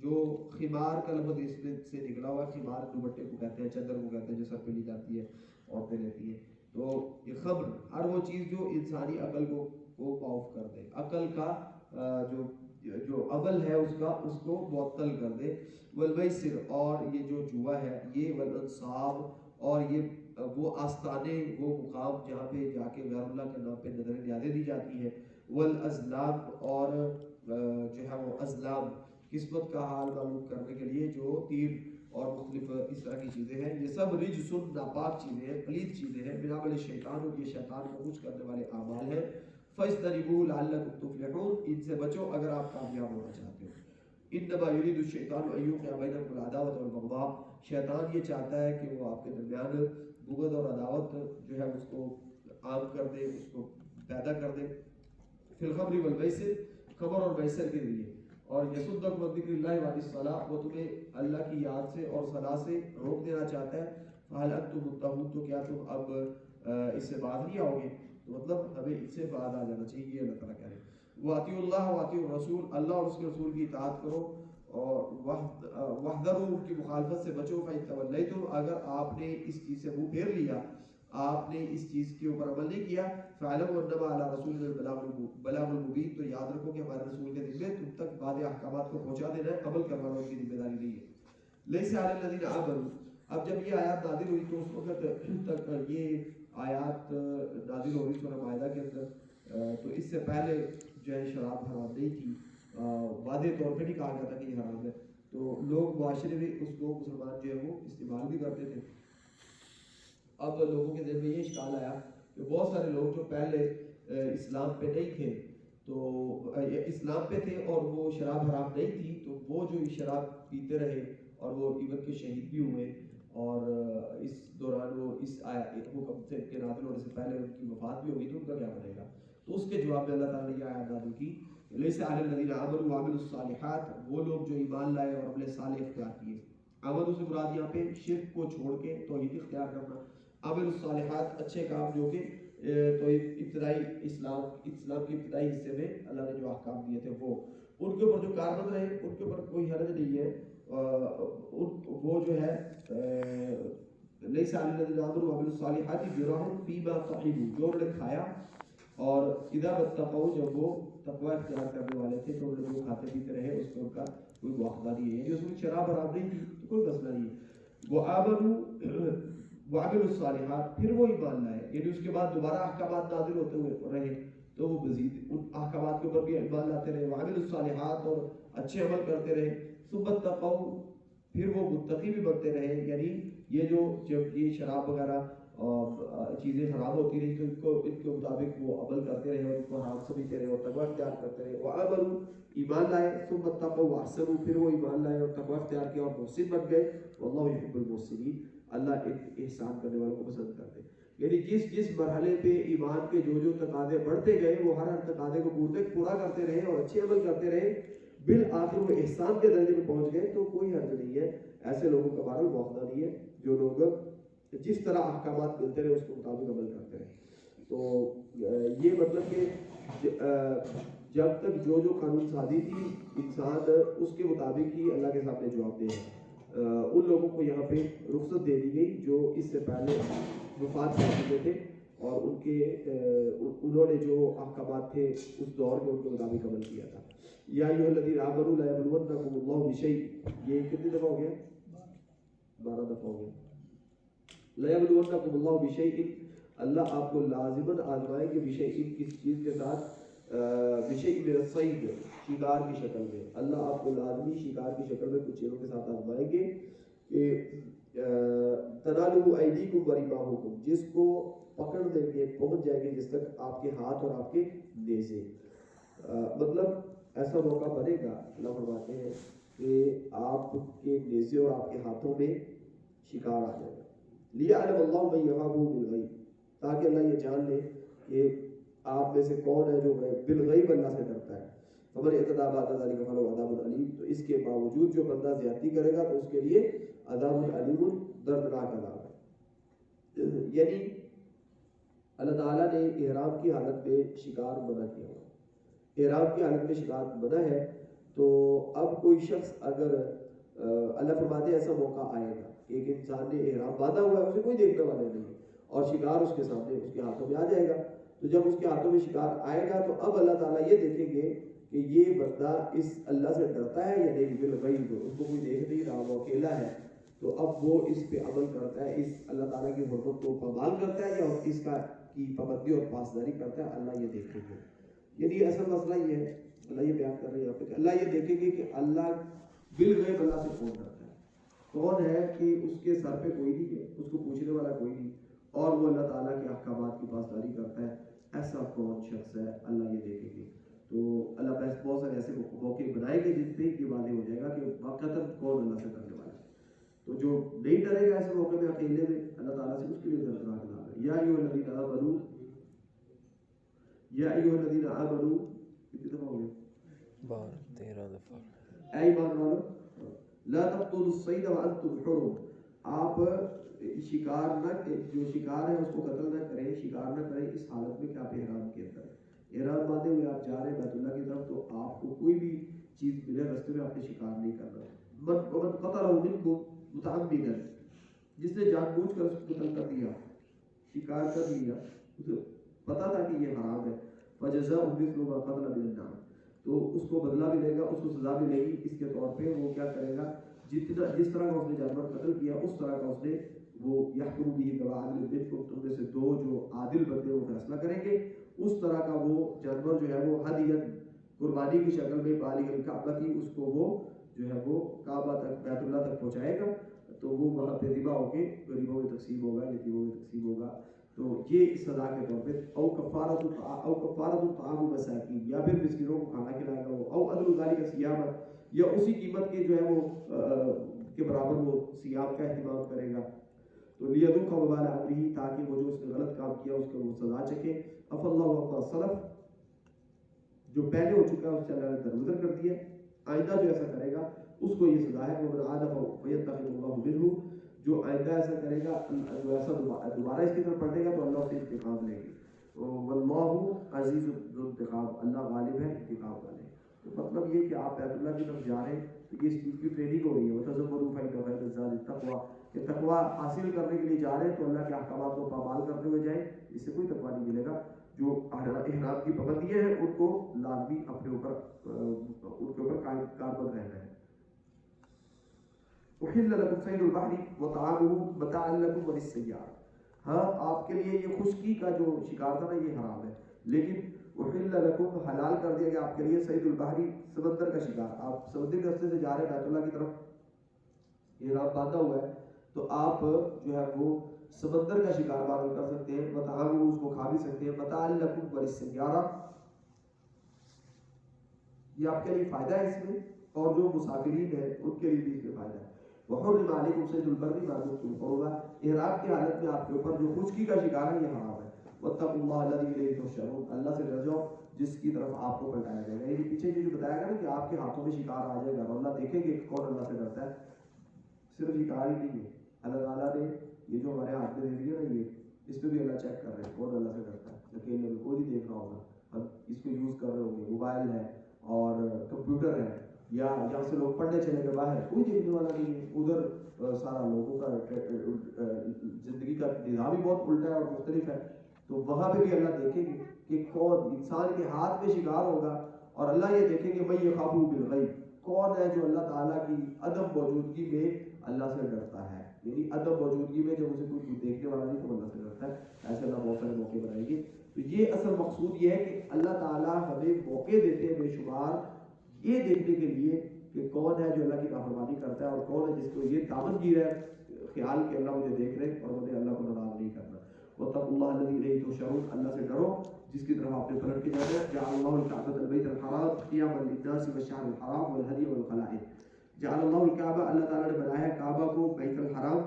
جو خمار کا لفظ اس میں سے نکلا ہوا ہے، خمار دوپٹے کو کہتے ہیں، چادر کو کہتے ہیں جو سر پہ لی جاتی ہے، عورتیں لیتی ہیں، تو یہ خمر ہر وہ چیز جو انسانی عقل کو آف کر دے، عقل کا جو عمل ہے اس کو معطل کر دے. والمیسر اور یہ جو جوا ہے، یہ والانصاب اور یہ وہ آستانے، وہ مقام جہاں پہ جا کے غیر اللہ کے نام پہ نظر نیازیں دی جاتی ہیں. والازلام اور جو ہے وہ ازلام قسمت کا حال معلوم کرنے کے لیے جو تیر اور مختلف اس طرح کی چیزیں ہیں، یہ سب رجس ناپاک چیزیں ہیں، پلید چیزیں ہیں، من عمل الشیطان، یہ شیطان کو خوش کرنے والے اعمال ہیں. فاجتنبوہ لعلکم تفلحون، ان سے بچو اگر آپ کامیاب ہونا چاہتے ہو. انما یرید الشیطان ان یوقع بینکم العداوۃ والبغضاء، شیطان یہ چاہتا ہے کہ وہ آپ کے درمیان بغض اور عداوت جو ہے اس کو عام کر دے، اس کو پیدا کر دے. فی الخمر والمیسر، خمر اور میسر کے لیے. اور یصدکم عن ذکر اللہ وعن الصلاۃ، وہ تمہیں اللہ کی یاد سے اور صلاح سے روک دینا چاہتا ہے. فہل انتم منتہون، تو کیا تم اب اس سے باز نہیں آؤ گے؟ تو مطلب ہمیں اس سے باز آ جانا چاہیے، یہ اللہ تعالیٰ کہہ رہے ہیں. وَأَطِيعُوا اللَّهَ وَأَطِيعُوا الرَّسُولَ، اللہ اور اس کے رسول کی اطاعت کرو اور وَاحْذَرُوا، ان کی مخالفت سے بچو. فَإِن تَوَلَّيْتُمْ، اگر آپ نے اس چیز سے منہ پھیر لیا، آپ نے اس چیز کے اوپر عمل نہیں کیا، فَاعْلَمُوا أَنَّمَا عَلَىٰ رَسُولِنَا الْبَلَاغُ الْمُبِينُ، تو یاد رکھو کہ ہمارے رسول کے ذمہ تم تک بعض احکامات کو پہنچا دینا ہے، عمل کروانا ان کی ذمہ داری نہیں ہے. لَيْسَ عَلَى الَّذِينَ آمَنُوا، اب جب یہ آیات نازل ہوئی تو اس وقت تک یہ آیات نازل ہو رہی سورہ مائدہ کے اندر، تو اس سے پہلے جو ہے شراب حرام نہیں تھی، واضح طور پہ نہیں کہا گیا تھا کہ یہ حرام ہے. تو لوگ معاشرے میں اس کو مسلمان جو ہے وہ استعمال بھی کرتے تھے. اب لوگوں کے ذہن میں یہ اشکال آیا کہ بہت سارے لوگ جو پہلے اسلام پہ نہیں تھے، تو اسلام پہ تھے اور وہ شراب حرام نہیں تھی، تو وہ جو شراب پیتے رہے اور وہ ایون کے شہید بھی ہوئے، اور اس دوران وہ اس حکم سے کے نازل ہونے سے پہلے ان کی وفات بھی ہوئی، تو ان کا کیا بنے گا؟ تو اس کے جواب میں اللہ تعالیٰ نے یہ آیت نازل کی، لیس علی الذین آمنوا وعملوا الصالحات، وہ لوگ جو ایمان لائے اور عمل صالح اختیار کیے. عمل سے مراد یہاں پہ شرک کو چھوڑ کے توحید اختیار کرنا. عمل الصالحات اچھے کام جو کہ تو ابتدائی اسلام کے ابتدائی حصے میں اللہ نے جو احکام دیے تھے وہ ان کے اوپر جو کاربند رہے ان کے اوپر کوئی حرج نہیں ہے. وہ جو ہے لیس علی الذین آمنوا وعملوا الصالحات جناح فیما طعموا، جو انہوں نے کھایا اور اذا اتقوا، جب وہ تقوی اختیار کرنے والے تھے تو انہوں نے وہ کھاتے پیتے رہے، اس پہ ان کا کوئی مواخذہ نہیں ہے. یعنی اس میں شراب حرام نہیں تھی تو کوئی مسئلہ نہیں ہے. وآمنوا وعملوا الصالحات، پھر وہ ایمان لائے، یعنی اس کے بعد دوبارہ احکامات نازل ہوتے ہوئے رہے تو وہ مزید ان احکامات کے اوپر بھی ایمان لاتے رہے. وعملوا الصالحات، اور اچھے عمل کرتے رہے. ثم اتقوا، پھر وہ متقی بھی بنتے رہے. یعنی یہ جو جب یہ شراب وغیرہ چیزیں حرام ہوتی رہی تو ان کے مطابق وہ عمل کرتے رہے اور ان کو حرام سمجھتے رہے اور تقوی اختیار کرتے رہے. وآمنوا، ایمان لائے. ثم اتقوا واحسنوا، پھر وہ ایمان لائے اور تقوی اختیار کیا اور محسن بن گئے. واللہ یحب المحسنین، اللہ احسان کرنے والوں کو پسند کرتے. یعنی جس مرحلے پہ ایمان کے جو تقاضے بڑھتے گئے وہ ہر تقاضے کو پورا کرتے رہے اور اچھے عمل کرتے رہے، بالآخر وہ احسان کے درجے میں پہنچ گئے تو کوئی حرج نہیں ہے. ایسے لوگوں کا بہرحال مواخذہ نہیں ہے جو لوگ جس طرح احکامات ملتے رہے اس کے مطابق عمل کرتے رہے. تو یہ مطلب کہ جب تک جو قانون سازی تھی انسان اس کے مطابق ہی اللہ کے سامنے جواب دے ہے. ان لوگوں کو یہاں پہ رخصت دے دی گئی جو اس سے پہلے وفات کر چکے تھے اور انہوں نے جو احکامات تھے اس دور میں ان کے مطابق عمل کیا تھا. یا ایھا الذین آمنوا لا یبلونکم اللہ بشیء، یہ کتنی دفعہ ہو گیا؟ 12 دفعہ ہو گیا. لا یبلونکم اللہ بشیء، اللہ آپ کو لازماً آزمائے گے. بشیء، کس چیز کے ساتھ؟ بشیء من الصید، شکار کی شکل میں. اللہ آپ کو لازمی شکار کی شکل میں کچھ چیزوں کے ساتھ آزمائیں گے کہ تنالوا ایدیکم ورماحکم، جس کو پکڑ دیں گے، پہنچ جائیں گے جس تک آپ کے ہاتھ اور آپ کے نیزے. مطلب ایسا موقع بنے گا، اللہ فرماتے ہیں کہ آپ کے نیزے اور آپ کے ہاتھوں میں شکار آ جائے گا. لیعلم اللہ من یخافہ بالغیب، تاکہ اللہ یہ جان لے کہ آپ میں سے کون ہے جو بالغیب اللہ سے ڈرتا ہے. فمن اعتدی بعد ذلک فلہ عذاب علیم، تو اس کے باوجود جو بندہ زیادتی کرے گا تو اس کے لیے عذاب علیم، دردناک عذاب ہے. یعنی اللہ تعالیٰ نے احرام کی حالت میں شکار منع کیا ہوا، احرام کی حالت میں شکار منع ہے. تو اب کوئی شخص اگر اللہ فرماتے ایسا موقع آئے گا، ایک انسان نے احرام باندھا ہوا ہے، اسے کوئی دیکھنے والا نہیں ہے اور شکار اس کے سامنے اس کے ہاتھوں میں آ جائے گا. تو جب اس کے ہاتھوں میں شکار آئے گا تو اب اللہ تعالیٰ یہ دیکھیں گے کہ یہ بندہ اس اللہ سے ڈرتا ہے یا نہیں. بالغیب اس کو کوئی دیکھ نہیں رہا، وہ اکیلا ہے، تو اب وہ اس پہ عمل کرتا ہے، اس اللہ تعالیٰ کی حرمت کو پامال کرتا ہے یا اس کا کی پابندی اور پاسداری کرتا ہے. اللہ یہ دیکھیں گے. یعنی اصل مسئلہ یہ ہے، اللہ یہ بیان کر رہے ہیں یہاں پہ کہ اللہ یہ دیکھیں گے کہ اللہ بالغیب اللہ سے کون ڈرتا ہے، کون ہے کہ اس کے سر پہ کوئی نہیں ہے، اس کو پوچھنے والا کوئی نہیں، اور وہ اللہ تعالیٰ کے احکامات کی پاسداری کرتا ہے. ایسا کون شخص ہے، اللہ یہ دیکھیں گے. تو اللہ بہت سارے ایسے موقع بنائیں گے جس پہ یہ واضح ہو جائے گا کہ واقعتاً کون اللہ سے ڈرنے والا ہے. تو جو نہیں ڈرے گا ایسے موقع میں اکیلے میں اللہ تعالیٰ سے، اس کے لیے دردناک عذاب ہے. یا ایھا الذین آمنوا، یا ایھا الذین آمنوا، کتنی دفعہ ہو گیا؟ 13 دفعہ. اے ایمان والو، لا تقتلوا الصید وانتم حرم، آپ شکار نہ، جو شکار ہے اس کو قتل نہ کریں، شکار نہ کریں اس حالت میں کہ آپ احرام کے اندر احرام باندھے ہوئے آپ جا رہے ہیں بیت اللہ کی طرف، تو آپ کو کوئی بھی چیز ملے رستے میں آپ نے شکار نہیں کرنا. من قتلہ منکم متعمدا، جس نے جان بوجھ کر اس کو قتل کر دیا، شکار کر لیا، اسے پتا تھا کہ یہ حرام ہے، فجزاء مثل ما قتل من النعم، تو اس کو بدلہ ملے گا، اس کو سزا ملے گی. اس کے طور پہ وہ کیا کرے گا، جس طرح کا اس نے جانور قتل کیا اس طرح کا اس نے وہ یحکم به ذوی عدل منکم، تم میں سے دو جو عادل بندے وہ فیصلہ کریں گے، اس طرح کا وہ جانور جو ہے وہ ہدیۃ قربانی کی شکل میں بالغ الکعبہ کی، اس کو وہ جو ہے وہ کعبہ تک بیت اللہ تک پہنچائے گا، تو وہ وہاں پہ ذبح ہو کے غریبوں میں تقسیم ہوگا، یتیموں میں تقسیم ہوگا. تو یہ سزا کے طور پہ او کفارۃ طعام مساکین، یا پھر مسکینوں کو کھانا کھلائے گا وہ، او عدل ذالک صیاما، یا اسی قیمت کے جو ہے وہ کے برابر وہ صیام کا اہتمام کرے گا. تو لیذوق وبال امرہ، تاکہ وہ جو اس نے غلط کام کیا اس کو وہ سزا چکے. عفا اللہ عما سلف، جو پہلے ہو چکا ہے اس سے اللہ نے درگزر کر دیا، آئندہ جو ایسا کرے گا اس کو یہ سزا ہے. ومن عاد فینتقم اللہ منہ، جو آئندہ ایسا کرے گا، جو ایسا دوبارہ اس کی طرف پلٹے گا تو اللہ اس سے انتقام لے گی. واللہ عزیز ذو انتقام، اللہ غالب ہے، انتقام والے. تو مطلب یہ کہ آپ بیت اللہ کی طرف جا رہے ہیں تو یہ اس چیز کی ٹریننگ ہو رہی ہے. وتزودوا فإن خير الزاد التقوى، کہ تقویٰ حاصل کرنے کے لیے جا رہے ہیں تو اللہ کے احکامات کو پامال کرتے ہوئے جائیں، اس سے کوئی تقویٰ نہیں ملے گا. جو احرام کی پابندیاں ہیں ان کو لازمی اپنے اوپر ان کے اوپر کاربند رہنا ہے. احل لکم صید البحر وطعامہ متاعا لکم وللسیارہ، ہاں آپ کے لیے یہ خشکی کا جو شکار تھا نا یہ حرام ہے، لیکن احل لکم حلال کر دیا گیا آپ کے لیے صید البحر، سمندر کا شکار. آپ سمندری راستے سے جا رہے ہیں بیت اللہ کی طرف، احرام باندھا ہوا ہے تو آپ جو ہے وہ سمندر کا شکار بار کر سکتے ہیں. وطعامہ، اس کو کھا بھی سکتے ہیں. متاعا لکم وللسیارہ، یہ آپ کے لیے فائدہ ہے اس میں، اور جو مسافرین ہیں ان کے لیے بھی اس میں فائدہ ہے. وحرم علیکم صید البر ما دمتم حرما، احرام کی حالت میں آپ کے اوپر جو خشکی کا شکار ہے یہ حرام ہے. واتقوا اللہ الذی الیہ تحشرون، اللہ سے ڈر جاؤ جس کی طرف آپ کو پلٹایا جائے گا. یعنی پیچھے جو بتایا گیا نا کہ آپ کے ہاتھوں میں شکار آ جائے گا اور اللہ دیکھیں گے کون اللہ سے ڈرتا ہے. صرف شکار ہی نہیں ہے، اللہ تعالیٰ نے یہ جو ہمارے ہاتھ میں دے دیا نا، یہ اس پہ بھی اللہ چیک کر رہے ہیں کون اللہ سے ڈرتا ہے. اکیلے میں کوئی نہیں دیکھ رہا ہوگا، ہم اس کو یوز کر رہے ہوں گے، موبائل ہے اور کمپیوٹر ہے، یا یہاں سے لوگ پڑھنے چلے گئے باہر، کوئی دیکھنے والا نہیں ہے. ادھر سارا لوگوں کا زندگی کا نظام ہی بہت الٹا ہے اور مختلف ہے، تو وہاں پہ بھی اللہ دیکھیں گے کہ کون انسان کے ہاتھ میں شکار ہوگا. اور اللہ یہ دیکھیں گے من یخافہ بالغیب، کون ہے جو اللہ تعالیٰ کی عدم موجودگی میں اللہ سے ڈرتا ہے. یعنی عدم موجودگی میں جب اسے کوئی دیکھنے والا نہیں تو اللہ سے ڈرتا ہے. ایسے اللہ بہت سارے موقع بنائیں گے. تو یہ اصل مقصود یہ ہے کہ اللہ تعالیٰ ہمیں موقع دیتے ہیں بے شمار یہ دیکھنے کے لیے کہ کون ہے جو اللہ کی نافرمانی کرتا ہے اور کون ہے جس کو یہ دامن گیر ہے خیال کہ اللہ مجھے دیکھ رہے اور مجھے اللہ کو ناراض نہیں کرنا. واتقوا اللہ الذی الیہ تحشرون، اللہ سے ڈرو جس کی طرف آپ نے پلٹ کے جانا ہے. جعل اللہ الکعبۃ البیت الحرام قیاما للناس والشہر الحرام والہدی والقلائد. جعل اللہ الکعبہ، اللہ تعالیٰ نے بنایا ہے کعبہ کو بیت الحرام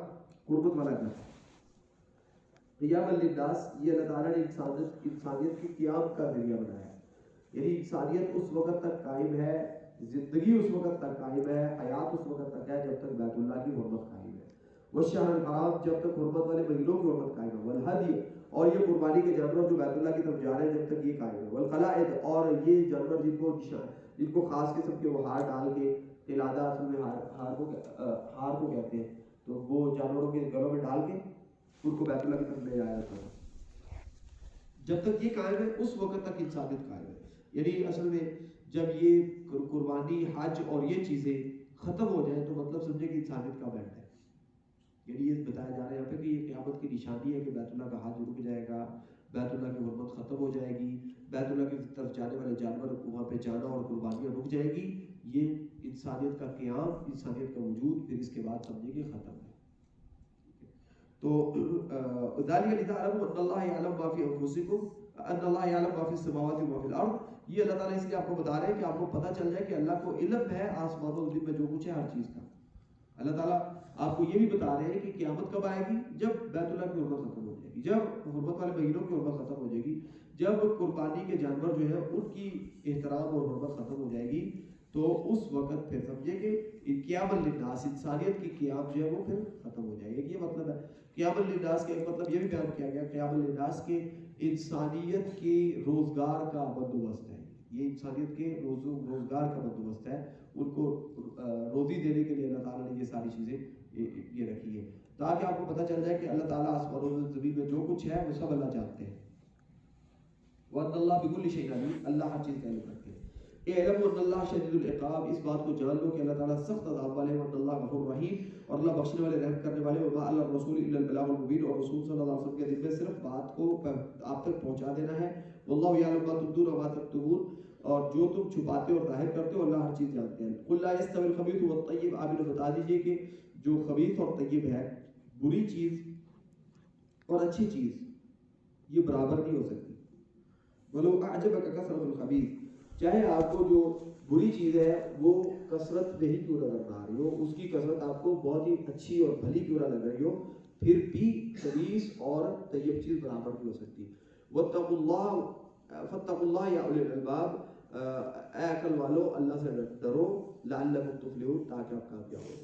قربت والا گھر. قیاما للناس، یہ اللہ تعالیٰ نے انسانیت کے قیام کا ذریعہ بنایا ہے. یعنی انسانیت اس وقت تک قائم ہے، زندگی اس وقت تک قائم ہے، حیات اس وقت تک ہے جب تک بیت اللہ کی حرمت قائم ہے. والشہر الحرام، جب تک حرمت والے مہینوں کی حرمت قائم ہے. والہدی، اور یہ قربانی کے جانور جو بیت اللہ کی طرف جا رہے ہیں جب تک یہ قائم ہے. والقلائد، اور یہ جانور جن کو خاص قسم کے وہ ہار ڈال کے، قلادہ اصل میں ہار کو کہتے ہیں، تو وہ جانوروں کے گلوں میں ڈال کے ان کو بیت اللہ کی طرف لے آیا تھا. جب تک یہ قائم ہے اس وقت تک انسانیت قائم ہے. یعنی اصل میں جب یہ قربانی حج اور یہ چیزیں ختم ہو جائیں تو مطلب سمجھے کہ انسانیت کا اینڈ ہے. یعنی یہ بتایا جا رہا ہے یہاں پہ کہ یہ قیامت کی نشانی ہے کہ بیت اللہ کا حج رک جائے گا, بیت اللہ کی حرمت ختم ہو جائے گی, بیت اللہ کی طرف جانے والے جانور وہاں پہ جانا اور قربانیاں رک جائے گی. یہ انسانیت کا قیام, انسانیت کا وجود پھر اس کے بعد سمجھے کہ ختم ہے. تو ذالک لتعلموا ان اللہ یعلم ما فی انفسکم ان اللہ یعلم ما فی السماوات و ما فی الارض. یہ اللہ تعالیٰ اس لیے آپ کو بتا رہے ہیں کہ آپ کو پتہ چل جائے کہ اللہ کو علم ہے آسمانوں و زمین میں جو کچھ ہے ہر چیز کا. اللہ تعالیٰ آپ کو یہ بھی بتا رہے ہیں کہ قیامت کب آئے گی, جب بیت اللہ کی حرمت ختم ہو جائے گی, جب حرمت والے مہینوں کی حرمت ختم ہو جائے گی, جب قربانی کے جانور جو ہے ان کی احترام اور حرمت ختم ہو جائے گی, تو اس وقت پھر سمجھے کہ قیام للناس, انسانیت کی قیام جو ہے وہ پھر ختم ہو جائے گی. یہ مطلب ہے قیام للناس کا ایک مطلب یہ بھی بیان کیا گیا, قیام للناس کے انسانیت کے روزگار کا بندوبست ہے. یہ انسانیت کے روزگار کا بندوبست ہے, ان کو روزی دینے کے لیے اللہ تعالیٰ نے یہ ساری چیزیں یہ رکھی ہے, تاکہ آپ کو پتہ چل جائے کہ اللہ تعالیٰ آسمانوں و زمین میں جو کچھ ہے وہ سب اللہ جانتے ہیں. وَأَنَّ اللَّهَ بِكُلِّ شَيْءٍ عَلِيمٌ, اللہ ہر چیز کا علم رکھتے ہیں. اعلموا ان اللہ شدید العقاب, اس بات کو جان لو کہ اللہ تعالیٰ سخت عذاب والے ہیں. وَأَنَّ اللَّهَ غَفُورٌ رَحِيمٌ, اور اللہ بخشنے والے رحم کرنے والے. وَمَا عَلَى الرَّسُولِ إِلَّا الْبَلَاغُ الْمُبِينُ, اور رسول صلی اللہ علیہ وسلم کے ذمہ صرف بات کو آپ تک پہنچا دینا ہے. وَاللَّهُ يَعْلَمُ مَا تُبْدُونَ وَمَا تَكْتُمُونَ, اور جو تم چھپاتے اور ظاہر کرتے ہو اللہ ہر چیز جانتے ہیں. قُلْ لَا يَسْتَوِي الْخَبِيثُ وَالطَّيِّبُ, آپ انہیں بتا دیجئے کہ جو خبیث اور طیب ہے, بری چیز اور اچھی چیز, یہ برابر نہیں ہو سکتی. وَلَوْ أَعْجَبَكَ كَثْرَةُ الْخَبِيثِ, چاہے آپ کو جو بری چیز ہے وہ کثرت نہیں کیوں نظر نہ آ رہی ہو, اس کی کثرت آپ کو بہت ہی اچھی اور بھلی کیوں نہ لگ رہی ہو, پھر بھی خبیث اور طیب چیز برابر نہیں ہو سکتی. وَاتَّقُوا اللَّهَ فَاتَّقُوا اللَّهَ يَا أُولِي الْأَلْبَابِ, اے عقل والو اللہ سے ڈرو, لعلکم تفلحون, تاکہ آپ کامیاب ہو.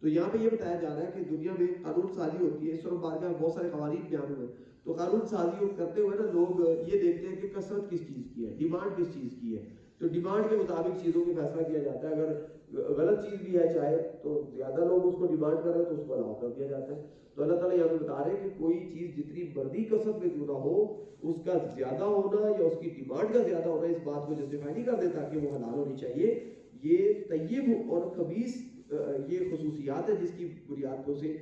تو یہاں پہ یہ بتایا جا رہا ہے کہ دنیا میں قانون سازی ہوتی ہے. اس وقت بارگاہ بہت سارے قوانین بیان ہوئے, تو قانون سازی کرتے ہوئے نا لوگ یہ دیکھتے ہیں کہ کثرت کس چیز کی ہے, ڈیمانڈ کس چیز کی ہے, تو ڈیمانڈ کے مطابق چیزوں کی فیصلہ کیا جاتا ہے. اگر غلط چیز بھی ہے چاہے تو زیادہ لوگ اس کو ڈیمانڈ کر رہے ہیں تو اس کو الاؤ کر دیا جاتا ہے. تو اللہ تعالیٰ یہاں پہ بتا رہے ہیں کہ کوئی چیز جتنی مرضی کثرت میں کیوں نہ ہو, اس کا زیادہ ہونا یا اس کی ڈیمانڈ کا زیادہ ہونا اس بات کو جسٹیفائی نہیں کر دیتا کہ وہ حلال ہونی چاہیے. یہ طیب اور خبیث یہ خصوصیات ہے جس کی بنیاد پہ اسے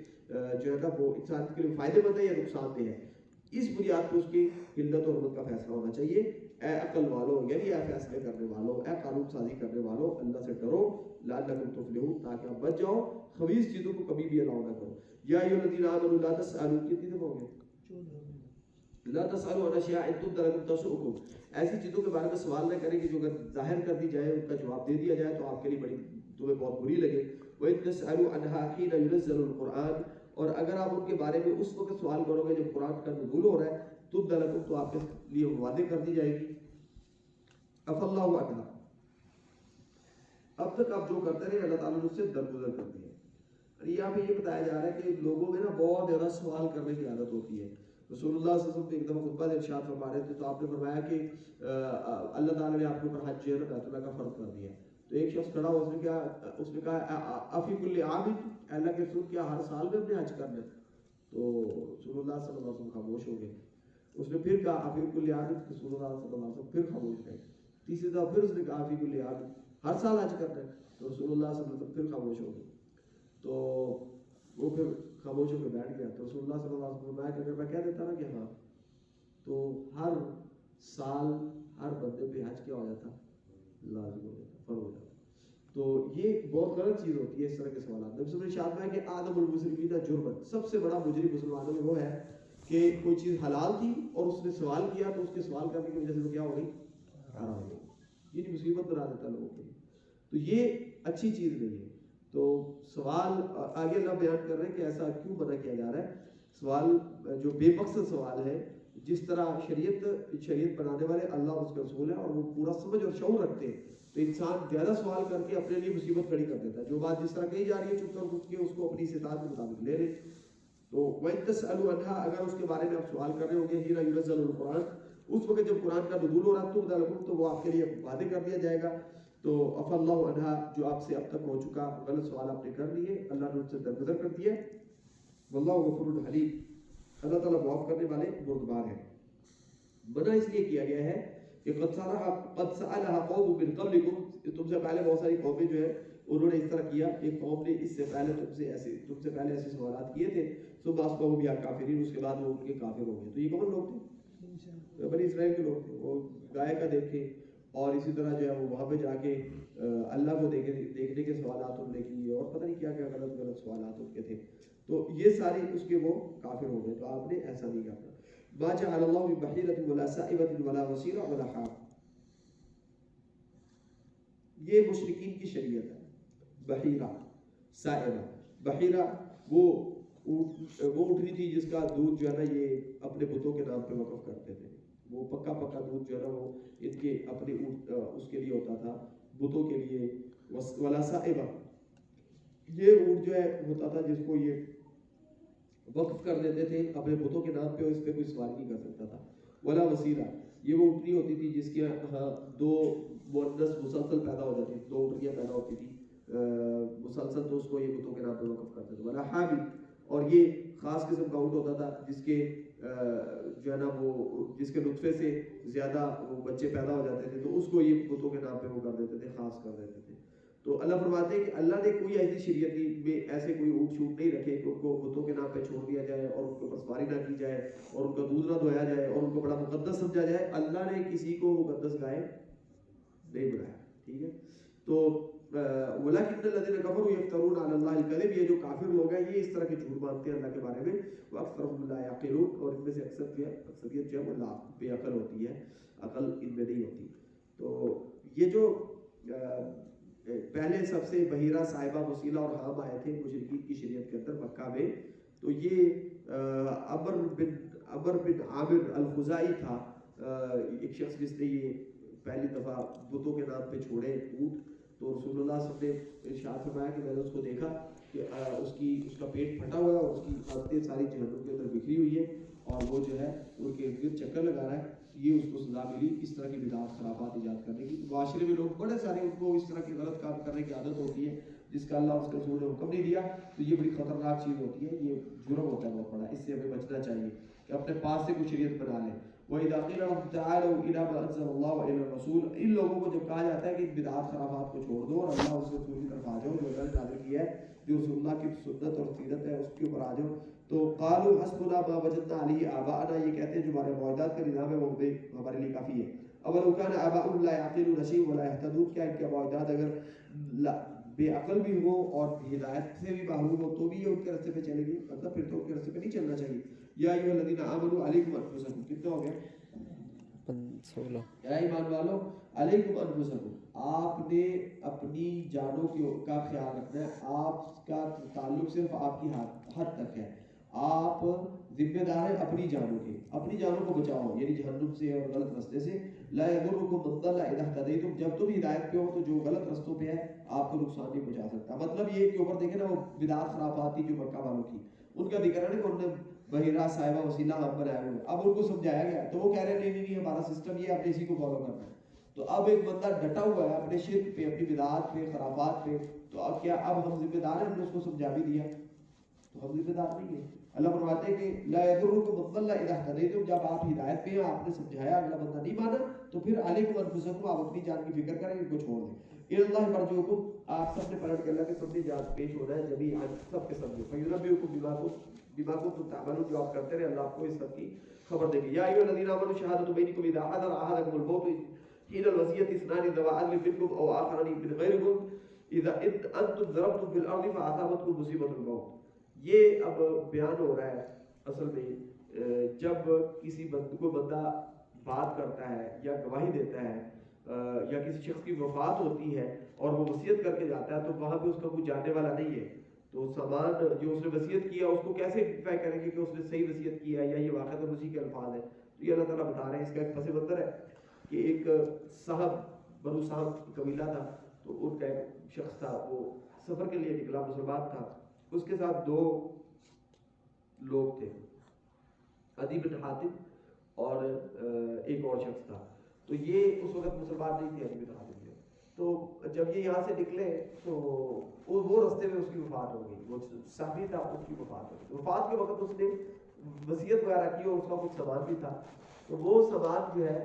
جو ہے نا وہ انسان کے لیے فائدے مند ہے یا نقصان دہ ہے. اس بنیاد پہ اس کی قلت اور حرمت کا فیصلہ ہونا چاہیے. اے عقل والو, یعنی اے فیصلے کرنے والو, اے قانون سازی کرنے والو, اللہ سے ڈرو, لعلکم تفلحون, تاکہ آپ بچ جاؤ, خبیث چیزوں کو کبھی بھی الاؤ نہ کرو. یا ایھا الذین آمنوا لا تسألوا, کتنی دفعہ ہو گئے, لا تسألوا عن اشیاء ان تبد لکم تسؤکم, ایسی چیزوں کے بارے میں سوال نہ کریں کہ جو اگر ظاہر کر دی جائے, ان کا جواب دے دیا جائے تو آپ کے لیے بڑی تمہیں بہت بری لگے. وَإِن تَسْأَلُوا عَنْهَا حِينَ يُنَزَّلُ الْقُرْآنُ, اور اگر آپ ان کے بارے میں اس وقت سوال کرو گے جب قرآن کا نزول ہو رہا ہے, تبد لکم, تو آپ کے لیے واضح کر دی جائے گی. عفا اللہ عنہا, اب تک آپ جو کرتے رہے اللہ تعالیٰ نے اس سے درگزر کر دیا. یہاں پہ یہ بتایا جا رہا ہے کہ لوگوں میں نا بہت زیادہ سوال کرنے کی عادت ہوتی ہے. رسول اللہ صلی اللہ علیہ وسلم ایک دفعہ خطبہ ارشاد فرما رہے تھے تو آپ نے فرمایا کہ اللہ تعالیٰ نے آپ کے اوپر حج جو ہے بیت اللہ کا فرض کر دیا. تو ایک شخص کھڑا ہوا, اس نے کہا افی کل عام, اللہ کے رسول کیا ہر سال میں اپنے حج کرنا ہے؟ تو رسول اللہ صلی اللہ علیہ وسلم خاموش ہو گئے. اس نے پھر کہا افی کل عام, رسول اللہ صلی اللہ علیہ وسلم پھر خاموش رہے. تیسری دفعہ پھر اس نے کہا افی کل عام, ہر سال حج کرنا ہے؟ تو رسول اللہ صلی اللہ علیہ وسلم پھر خاموش ہو گئے. تو وہ پھر خاموش ہو کے بیٹھ گیا. تو رسول اللہ صلی اللہ علیہ وسلم کہ اگر میں کہہ دیتا نا کہ ہاں, تو ہر سال ہر بندے پہ حج کیا ہو جاتا, لازم ہو جاتا, فرض ہو جاتا. تو یہ بہت غلط چیز ہوتی ہے اس طرح کے سوالات. نبی صلی اللہ علیہ وسلم نے ارشاد ہے کہ آدم المسلمین جرمن, سب سے بڑا مجرم مسلمانوں میں وہ ہے کہ کوئی چیز حلال تھی اور اس نے سوال کیا تو اس کے سوال کرنے کی وجہ سے وہ کیا ہو گئی, حرام ہو گئی. یہ مصیبت بنا دیتا لوگوں کے لیے. تو یہ اچھی چیز نہیں ہے. تو سوال آگے اللہ بیان کر رہے ہیں کہ ایسا کیوں منع کیا جا رہا ہے. سوال جو بے مقصد سوال ہے, جس طرح شریعت بنانے والے اللہ اور اس کے رسول ہیں اور وہ پورا سمجھ اور شعور رکھتے ہیں, تو انسان زیادہ سوال کر کے اپنے لیے مصیبت کھڑی کر دیتا ہے. جو بات جس طرح کہی جا رہی ہے چپ کر کے اس کو اپنی استطاعت کے مطابق لے لے. تو وَإِن تَسْأَلُوا عَنْهَا, اگر اس کے بارے میں آپ سوال کر رہے ہوں گے, حِينَ يُنَزَّلُ الْقُرْآنُ, اس وقت جب قرآن کا نزول ہو رہا تبد لکم, تو وہ آپ کے لیے واضح کر دیا جائے گا. تو عفا اللہ عنہا, جو آپ سے اب تک ہو چکا غلط سوال آپ نے کر لیے, اللہ نے ان سے درگزر کر دیا. واللہ غفور حلیم, اللہ تعالیٰ معاف کرنے والے بردبار ہیں. منع اس لیے کیا گیا ہے کہ قد سألها قوم من قبلكم، تم سے پہلے بہت ساری قومیں جو ہے انہوں نے اس طرح کیا. ایک قوم نے اس سے پہلے تم سے پہلے ایسے سوالات کیے تھے. ثم اصبحوا بها کافرین، اس کے بعد وہ ان کے کافر ہو گئے. تو یہ کون لوگ تھے؟ بنی اسرائیل کے لوگ تھے. وہ گائے کا دیکھے اور اسی طرح جو ہے وہ وہاں پہ جا کے اللہ کو دیکھنے کے سوالات انہوں نے کیے اور پتہ نہیں کیا کیا غلط سوالات ان کے تھے. تو یہ ساری اس کے وہ کافر ہو گئے. تو آپ نے ایسا نہیں کرنا. ما جعل اللہ من بحیرۃ ولا سائبۃ ولا وصیلۃ ولا حام، یہ مشرکین کی شریعت ہے. بحیرہ سائبہ، بحیرہ وہ اونٹنی تھی جس کا دودھ جو ہے نا یہ اپنے بتوں کے نام پہ وقف کرتے تھے. وہ پکا دودھ جو ہے نا وہ ان کے اپنے اس کے لیے ہوتا تھا، بتوں کے لیے. ولا سائبہ، یہ اونٹ جو ہے ہوتا تھا جس کو یہ وقف کر دیتے تھے اپنے بتوں کے نام پہ اور اس پہ کوئی سوال نہیں کر سکتا تھا. ولا وسیلہ، یہ وہ اونٹنی ہوتی تھی جس کے ہاں دو مؤنث مسلسل پیدا ہو جاتی تھی، دو اونٹنیاں پیدا ہوتی تھی مسلسل، تو اس کو یہ بتوں کے نام پہ وقف کرتے تھے. ولا حامل، اور یہ خاص قسم کا اونٹ ہوتا تھا جس کے جو ہے نا وہ جس کے نطفے سے زیادہ وہ بچے پیدا ہو جاتے تھے، تو اس کو یہ بتوں کے نام پہ وہ کر دیتے تھے، خاص کر دیتے تھے. تو اللہ فرماتے ہیں کہ اللہ نے کوئی ایسی شریعت میں ایسے کوئی اونٹ شوٹ نہیں رکھے کہ ان کو بتوں کے نام پہ چھوڑ دیا جائے اور ان کو سواری نہ کی جائے اور ان کا دودھ نہ دھویا جائے اور ان کو بڑا مقدس سمجھا جائے. اللہ نے کسی کو مقدس گائے نہیں بنایا. ٹھیک ہے. تو ولکن الذین کفروا یفترون علی اللہ الکذب، یہ جو کافر لوگ ہیں یہ اس طرح کے جھوٹ مانتے ہیں اللہ کے بارے میں. واکثرهم لا یعقلون، اور ان میں سے اکثریت جو ہے وہ لا بے عقل ہوتی ہے، عقل ان میں نہیں ہوتی. تو یہ جو پہلے سب سے بحیرہ صاحبہ وسیلہ اور حام آئے تھے مشرکین کی شریعت کے اندر مکہ میں، تو یہ عمر بن عامر الخزاعی تھا، ایک شخص جس نے یہ پہلی دفعہ بتوں کے نام پہ چھوڑے اونٹ. تو رسول اللہ صلی اللہ علیہ وسلم نے ارشاد فرمایا کہ میں نے اس کو دیکھا کہ اس کا پیٹ پھٹا ہوا ہے اور اس کی عادتیں ساری جہنم کے اندر بکھری ہوئی ہے اور وہ جو ہے ان کے ارد گرد چکر لگا رہا ہے. یہ اس کو سزا ملی اس طرح کی بدعات خرافات ایجاد کرنے کی. معاشرے میں لوگ بڑے سارے ان کو اس طرح کے غلط کام کرنے کی عادت ہوتی ہے جس کا اللہ اس کے رسول نے حکم نہیں دیا. تو یہ بڑی خطرناک چیز ہوتی ہے، یہ جرم ہوتا ہے بہت بڑا. اس سے ہمیں بچنا چاہیے کہ اپنے پاس سے کوئی شریعت بنا لیں. وَإِذَا قِيلَ لَهُمْ تَعَالَوْا إِلَىٰ مَا أَنزَلَ اللَّهُ وَإِلَى الرَّسُولِ، ان لوگوں کو جب کہا جاتا ہے کہ بدعات خرافات کو چھوڑ دو اور اللہ اس کے رسول کی طرف آ جاؤ، جو اللہ نے نازل کیا ہے، جو رسول اللہ کی سنت اور سیرت ہے اس کے اوپر آ جاؤ، تو قالوا حسبنا ما وجدنا علیہ آباءنا، یہ کہتے ہیں جو ہمارے معجزات کا نظام ہے وہ ہمارے لیے کافی ہے. اولو کان آباؤہم لا یعقلون شیئا ولا یہتدون، کیا ان کے معجزات اگر بے عقل بھی ہو اور ہدایت سے بھی محروم ہو تو بھی یہ ان کے راستے پہ چلیں گے؟ مطلب پھر تو ان کے راستے پہ نہیں چلنا چاہیے. یا ایھا الذین آمنوا علیکم انفسکم، کتنا ہو گیا؟ 16. اے ایمان والو علیکم انفسکم، آپ نے اپنی جانوں کا خیال رکھنا ہے. آپ کا تعلق صرف آپ کی حد تک ہے. آپ ذمہ دار ہیں اپنی جانوں کے، اپنی جانوں کو بچاؤ یعنی جہنم سے اور غلط راستے سے. لا یضرکم من ضل اذا اهتدیتم، جب تم ہدایت پہ ہو تو جو غلط رستوں پہ ہے آپ کو نقصان نہیں پہنچا سکتا. مطلب یہ کہ اوپر دیکھیں نا وہ بدعات خرافات تھی جو مکہ والوں کی، ان کا ذکر ہے نا کہ انہوں نے بحیرہ صاحبہ وسیلہ ہم بنائے ہوئے. اب ان کو سمجھایا گیا تو وہ کہہ رہے ہیں نہیں ہمارا سسٹم یہ، آپ نے اسی کو فالو کرنا ہے. تو اب ایک بندہ ڈٹا ہوا ہے اپنے شرک پہ، اپنی بدعات پہ، خرافات پہ، تو اب کیا اب ہم ذمہ دار ہیں؟ ہم نے اس کو سمجھا بھی دیا تو ہم ذمہ دار نہیں ہیں. اللہ فرماتے ہیں کہ لا یضرکم من ضل اذا اهتدیتم، جب آپ ہدایت پہ ہیں آپ نے سمجھایا اگلا بندہ نہیں مانا تو پھر علیکم انفسکم، آپ اپنی جان کی فکر کریں، ان کو چھوڑ دیں. اللہ مرجعکم، آپ سب نے پلٹ کے اللہ کے سامنے جان پیش ہونا ہے جميعا، سب کے سامنے. فینبئکم بما کنتم تعملون، جو آپ کرتے رہے اللہ آپ کو اس سب کی خبر دے گی. یا ایھا الذین آمنوا شہادۃ بینکم اذا حضر احدکم الموت حین الوصیۃ اثنان ذوی عدل منکم او آخران من غیرکم اذا انتم ضربتم فی الارض فاصابتکم مصیبۃ الموت. یہ اب بیان ہو رہا ہے اصل میں جب کسی بندہ بات کرتا ہے یا گواہی دیتا ہے یا کسی شخص کی وفات ہوتی ہے اور وہ وصیت کر کے جاتا ہے تو وہاں پہ اس کا کوئی جاننے والا نہیں ہے، تو سامان جو اس نے وصیت کیا اس کو کیسے ویریفائی کریں گے کہ اس نے صحیح وصیت کیا ہے یا یہ واقعہ اسی کے الفاظ ہیں؟ تو یہ اللہ تعالیٰ بتا رہے ہیں. اس کا ایک پس منظر ہے کہ ایک صاحب بنو صاحب قبیلہ تھا، تو ان کا ایک شخص تھا وہ سفر کے لیے نکلا، مسلمان تھا، اس کے ساتھ دو لوگ تھے، عدی بن حاتم اور ایک اور شخص تھا. تو یہ اس وقت مسلمان نہیں تھے عدی بن حاتم کے. تو جب یہ یہاں سے نکلے تو وہ رستے میں اس کی وفات ہو گئی. وہ صحابی تھا، اس کی وفات ہو گئی. وفات کے وقت اس نے وصیت وغیرہ کی اور اس کا کچھ سامان بھی تھا، تو وہ سامان جو ہے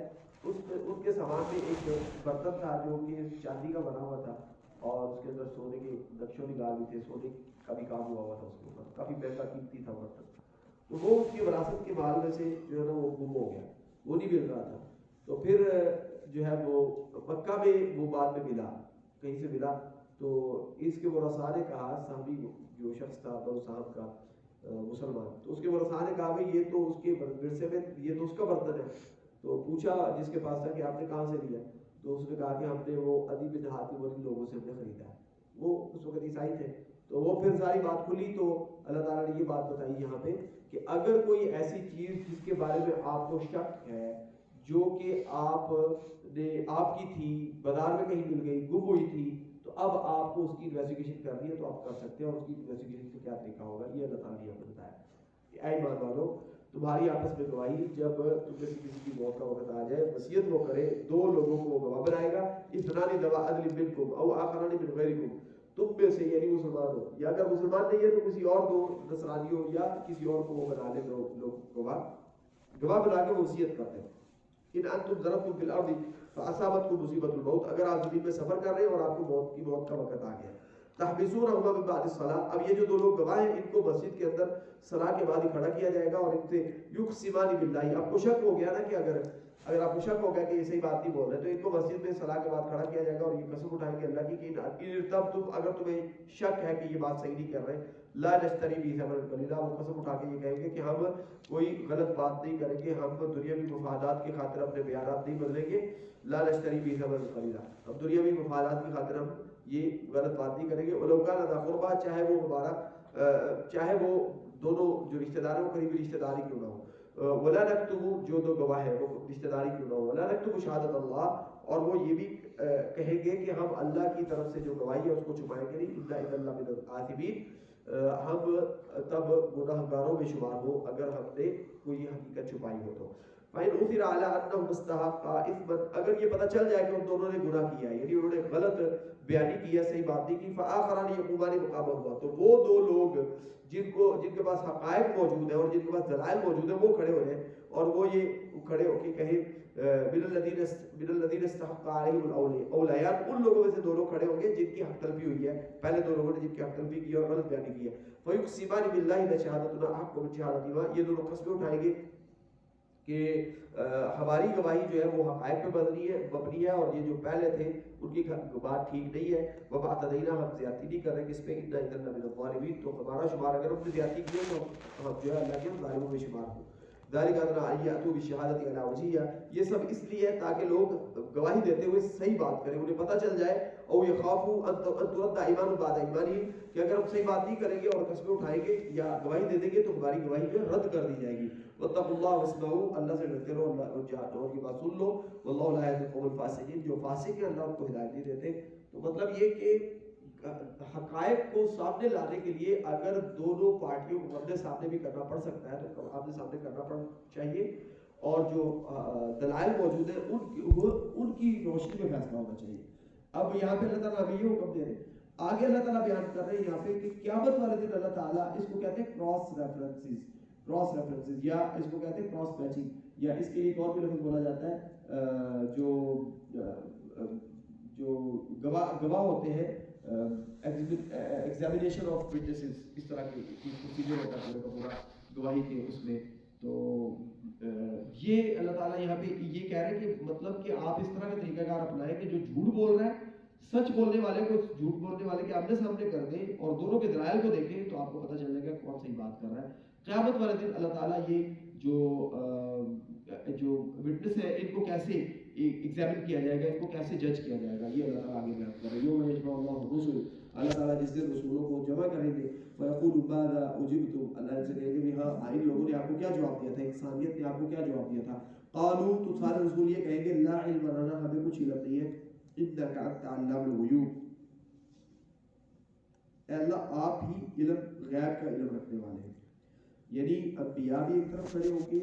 ان کے سامان میں ایک برتن تھا جو کہ چاندی کا بنا ہوا تھا اور اس کے اندر سونے کے نقش و نگار بھی تھے، سونے کا بھی کام ہوا ہوا تھا اس کے اوپر، کافی مہنگا قیمتی تھا برتن. تو وہ اس کی وراثت کے مال میں سے جو ہے نا وہ گم ہو گیا، وہ نہیں مل رہا تھا. تو پھر جو ہے وہ مکہ میں وہ بعد میں ملا، کہیں سے ملا. تو اس کے ورثاء نے کہا، صحابی جو شخص تھا ابو صاحب کا مسلمان، تو اس کے ورثاء نے کہا کہ یہ تو اس کے ورثے میں یہ تو اس کا برتن ہے. تو پوچھا جس کے پاس تھا کہ آپ نے کہاں سے لیا؟ تو اس نے کہا کہ ہم نے وہ عدی بن حاتم اور ان لوگوں سے ہم نے خریدا ہے. وہ اس وقت عیسائی تھے. تو وہ پھر ساری بات کھلی تو اللہ تعالیٰ نے یہ بات بتائی یہاں پہ کہ اگر کوئی ایسی چیز جس کے بارے میں آپ کو شک ہے، جو کہ آپ کی تھی، بازار میں کہیں مل گئی، گم ہوئی تھی، تو اب آپ کو اس کی انویسٹیگیشن کرنی ہے تو آپ کر سکتے ہیں. اور اس کی انویسٹیگیشن کا کیا طریقہ ہوگا یہ اللہ تعالیٰ نے یہاں پہ بتایا کہ اے ایمان والو، تمہاری آپس میں گواہی جب تم میں سے کسی کی موت کا وقت آ جائے، وصیت وہ کرے، دو لوگوں کو وہ گواہ بنائے گا، اثنان ذوا عدل منکم او آخران من غیرکم، تم میں سے یعنی مسلمان ہو، یا اگر مسلمان نہیں ہے تو کسی اور دو نصرانی ہو یا کسی اور کو وہ بنا لے، لوگ گواہ بنا کے وصیت کرتے ہیں. ان انتم ضربتم فی الارض فاصابتکم مصیبۃ الموت، اگر آپ زمین میں سفر کر رہے ہیں اور آپ کو موت کا وقت آ گیا، تحبسونہما من بعد الصلاۃ، اب یہ جو دو لوگ گواہ ہیں ان کو مسجد کے اندر صلاح کے بعد ہی کھڑا کیا جائے گا اور ان سے یقسمان باللہ، آپ کو شک ہو گیا نا کہ اگر آپ کو شک ہو گیا کہ یہ صحیح بات نہیں بول رہے تو ان کو مسجد میں صلاح کے بعد کھڑا کیا جائے گا اور یہ قسم اٹھائیں گے اللہ کی کہ تب تم اگر تمہیں شک ہے کہ یہ بات صحیح نہیں کر رہے، لا نشتری بھی ثمنا قلیلا، وہ قسم اٹھا کے یہ کہیں گے کہ ہم کوئی غلط بات نہیں کریں گے، ہم دنیاوی مفادات کی خاطر اپنے بیانات نہیں بدلیں گے. لا نشتری بھی ثمنا قلیلا، اب دنیاوی مفادات کی خاطر ہم یہ غلط بات نہیں کریں گے. ولو کان ذا قربا، چاہے وہ دونوں جو رشتہ دار ہیں وہ قریبی رشتہ داری کیوں نہ ہو، ولا نکتب، جو دو گواہ ہے وہ رشتہ داری کیوں نہ ہو، ولا نکتب شہادت اللہ، اور وہ یہ بھی کہیں گے کہ ہم اللہ کی طرف سے جو گواہی ہے اس کو چھپائیں گے نہیں، الا اذا من الآثمین، ہم تب گناہ گاروں میں شمار ہو اگر ہم نے کوئی حقیقت چھپائی ہو تو. فَإِنْ أُثِرَ عَلَىٰ أَنَّهُمْ اسْتَحَقَّا إِثْمًا، اگر یہ پتہ چل جائے کہ ان دونوں نے گناہ کیا ہے، یعنی انہوں نے غلط بیانی کی ہے، صحیح بات نہیں کی، فآخران یقومان مقامہما، تو وہ دو لوگ جن کے پاس حقائق موجود ہیں اور جن کے پاس دلائل موجود ہیں وہ کھڑے ہو جائیں اور وہ یہ کھڑے ہو کے کہیں من الذین استحق علیہم الاولیاء، ان لوگوں میں سے دو لوگ کھڑے ہوں گے جن کی حق تلفی ہوئی ہے، پہلے دو لوگوں نے جن کی حق تلفی کی اور غلط بیانی کی ہے. فیقسمان باللہ لشہادتنا حق من شہادتہما، یہ دونوں قسمیں اٹھائیں گے کہ ہماری گواہی جو ہے وہ حقائق پہ مبنی ہے اور یہ جو پہلے تھے ان کی بات ٹھیک نہیں ہے. وما اعتدینا، ہم زیادتی نہیں کر رہے کس پہ، انا اذا لمن الظالمین، تو ہمارا شمار اگر ہم نے زیادتی کی ہے تو ہم جو ہے اللہ کے ظالموں میں شمار ہوں. ذالک ادنی ان یاتوا بالشہادۃ علی وجہہا، یہ سب اس لیے ہے تاکہ لوگ گواہی دیتے ہوئے صحیح بات کریں، انہیں پتہ چل جائے. او یخافوا ان ترد ایمان بعد ایمانہم، کہ اگر ہم صحیح بات نہیں کریں گے اور قسمیں اٹھائیں گے یا گواہی دے دیں گے تو ہماری گواہی جو رد کر دی جائے گی. واتقوا اللہ واسمعوا، اللہ سے ڈرتے رہو اور کی بات سن لو. واللہ لا یهدی القوم الفاسقین، جو فاسق ہیں اللہ ان کو ہدایت نہیں دیتے. تو مطلب یہ کہ حقائق کو سامنے لانے کے لیے اگر دونوں پارٹیوں کو اپنے سامنے بھی کرنا پڑ سکتا ہے تو اپنے سامنے کرنا پڑ چاہیے، اور جو دلائل موجود ہیں ان کی روشنی میں فیصلہ ہونا چاہیے. اب یہاں پہ اللہ تعالیٰ ابھی یہ حکم دے رہے ہیں، آگے اللہ تعالیٰ بیان کر رہے ہیں یہاں پہ کہ قیامت والے دن اللہ تعالیٰ، اس کو کہتے ہیں کراس ریفرنسز یا اس کو کہتے ہیں کراس میچنگ، یا اس کے ایک اور بھی لفظ بولا جاتا ہے جو گواہ ہوتے ہیں، ایگزامینیشن آف وٹنسز، اس طرح کی پروسیجر ہوتا ہے پورا گواہی کے اس میں. تو یہ اللہ تعالیٰ یہاں پہ یہ کہہ رہے ہیں کہ مطلب کہ آپ اس طرح کا طریقہ کار اپنائیں کہ جو جھوٹ بول رہا ہے، سچ بولنے والے کو جھوٹ بولنے والے کے آمنے سامنے کر دیں اور دونوں کے دلائل کو دیکھیں تو آپ کو پتہ چل جائے گا کون صحیح بات کر رہا ہے. قیامت والے دن اللہ تعالیٰ یہ جو وٹنس ہے ان کو کیسے ایگزامن کیا جائے گا، ان کو کیسے جج کیا جائے گا، یہ اللہ تعالیٰ آگے بیان کر رہے ہیں. یوم یجمع اللہ الرسل، اللہ تعالیٰ جس دن رسولوں کو جمع کریں گے، فیقول ماذا اجبتم، اللہ سے کہیں گے ہاں ان لوگوں نے آپ کو کیا جواب دیا تھا، انسانیت نے آپ کو کیا جواب دیا تھا. قالوا، تو سارے رسول یہ کہیں گے لا علم لنا، ہمیں کچھ علم نہیں ہے، انک انت علام الغیوب، اے اللہ آپ ہی علم غیب کا علم رکھنے والے ہیں. یعنی انبیاء بھی ایک طرف کھڑے ہوں گے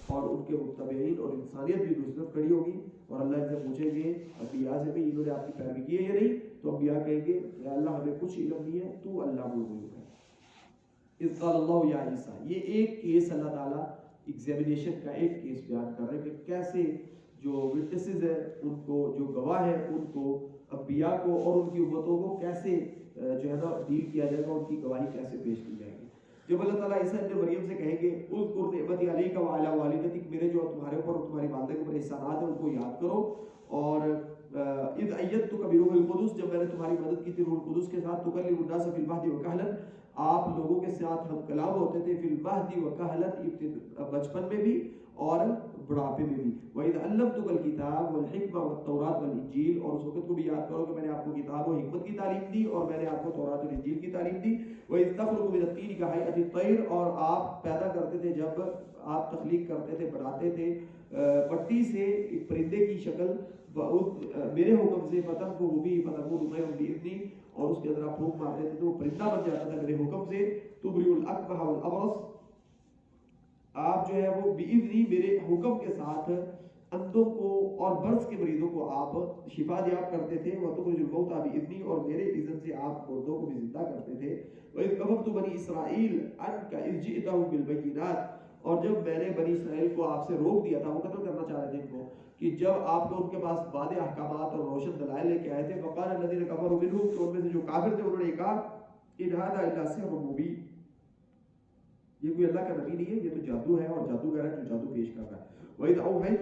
اور ان کے متبعین اور انسانیت بھی دوسری طرف کھڑی ہوگی، اور اللہ ان سے پوچھیں گے انبیاء سے بھی انہوں نے آپ کی پیروی کی ہے یا نہیں، تو انبیاء کہیں گے یا اللہ ہمیں کچھ علم نہیں ہے، تو علام الغیوب ہے. اذ قال اللہ یا عیسیٰ، یہ ایک کیس اللہ تعالیٰ ایگزامینیشن کا ایک کیس بیان کر رہے ہیں کہ کیسے جو وٹنسز ہیں ان کو، جو گواہ ہیں ان کو، انبیاء کو اور ان کی امتوں کو کیسے جو ہے نا ڈیل کیا جائے گا، ان کی گواہی کیسے پیش کی جائے گی. جب اللہ تعالیٰ عیسیٰ ابن مریم سے کہیں گے اذکر نعمتی علیک وعلی والدتک، میرے جو تمہارے اوپر اور تمہاری والدہ کے اوپر احسانات ہیں ان کو یاد کرو، اور اذ ایدتک بروح القدس، جب میں نے تمہاری مدد کی تھی روح القدس کے ساتھ، تکلم الناس فی المہد وکہلا، آپ لوگوں کے ساتھ ہم کلام ہوتے تھے، فی المہد وکہلا، بچپن میں بھی اور بڑھاپے میں بھی. وَإِذْ عَلَّمْتُكَ الْكِتَابَ وَالْحِكْمَةَ وَالتَّوْرَاةَ وَالْإِنْجِيلَ، اور اس وقت کو بھی یاد کرو کہ میں نے آپ کو کتاب و حکمت کی تعلیم دی اور میں نے آپ کو تورات اور انجیل کی تعلیم دی. وَإِذْ تَخْلُقُ مِنَ الطِّينِ كَهَيْئَةِ الطَّيْرِ، اور آپ پیدا کرتے تھے، جب آپ تخلیق کرتے تھے، بناتے تھے پٹی سے ایک پرندے کی شکل، میرے حکم سے، فَتَنفُخُ فِيهِ فَتَكُونُ طَيْرًا بِإِذْنِي، اور اس کے اندر آپ پھونک مارتے تھے تو وہ پرندہ بن جاتا تھا میرے حکم سے. تُبْرِئُ الْأَكْمَحَ وَالْأَبْرَصَ، آپ جو ہے وہ بِإِذْنِی، میرے حکم کے ساتھ اندھوں کو اور برس کے مریضوں کو آپ شفا یاب کرتے تھے. وَتُخْرِجُ الْمَوْتَىٰ بِإِذْنِی، اور میرے اذن سے آپ مردوں کو بھی زندہ کرتے تھے. وَإِذْ كَفَفْتُ بَنِي إِسْرَائِیلَ عَنْکَ إِذْ جِئْتَهُم بِالْبَیِّنَاتِ، اور جب میں نے بنی اسرائیل کو آپ سے روک دیا تھا، وہ قتل کرنا چاہ رہے تھے ان کو، کہ جب آپ کو ان کے پاس واضح احکامات اور روشن دلائل لے کے آئے تھے. فَقَالَ الَّذِينَ كَفَرُوا مِنْهُمْ، تو ان میں سے جو کافر تھے انہوں نے کہا إِنْ هَٰذَا إِلَّا سِحْرٌ مُّبِینٌ، یہ کوئی اللہ کا نبی نہیں ہے، یہ تو جادو ہے اور جادوگر ہے جو جادو پیش کر رہا ہے. وَإِذْ أَوْحَیْتُ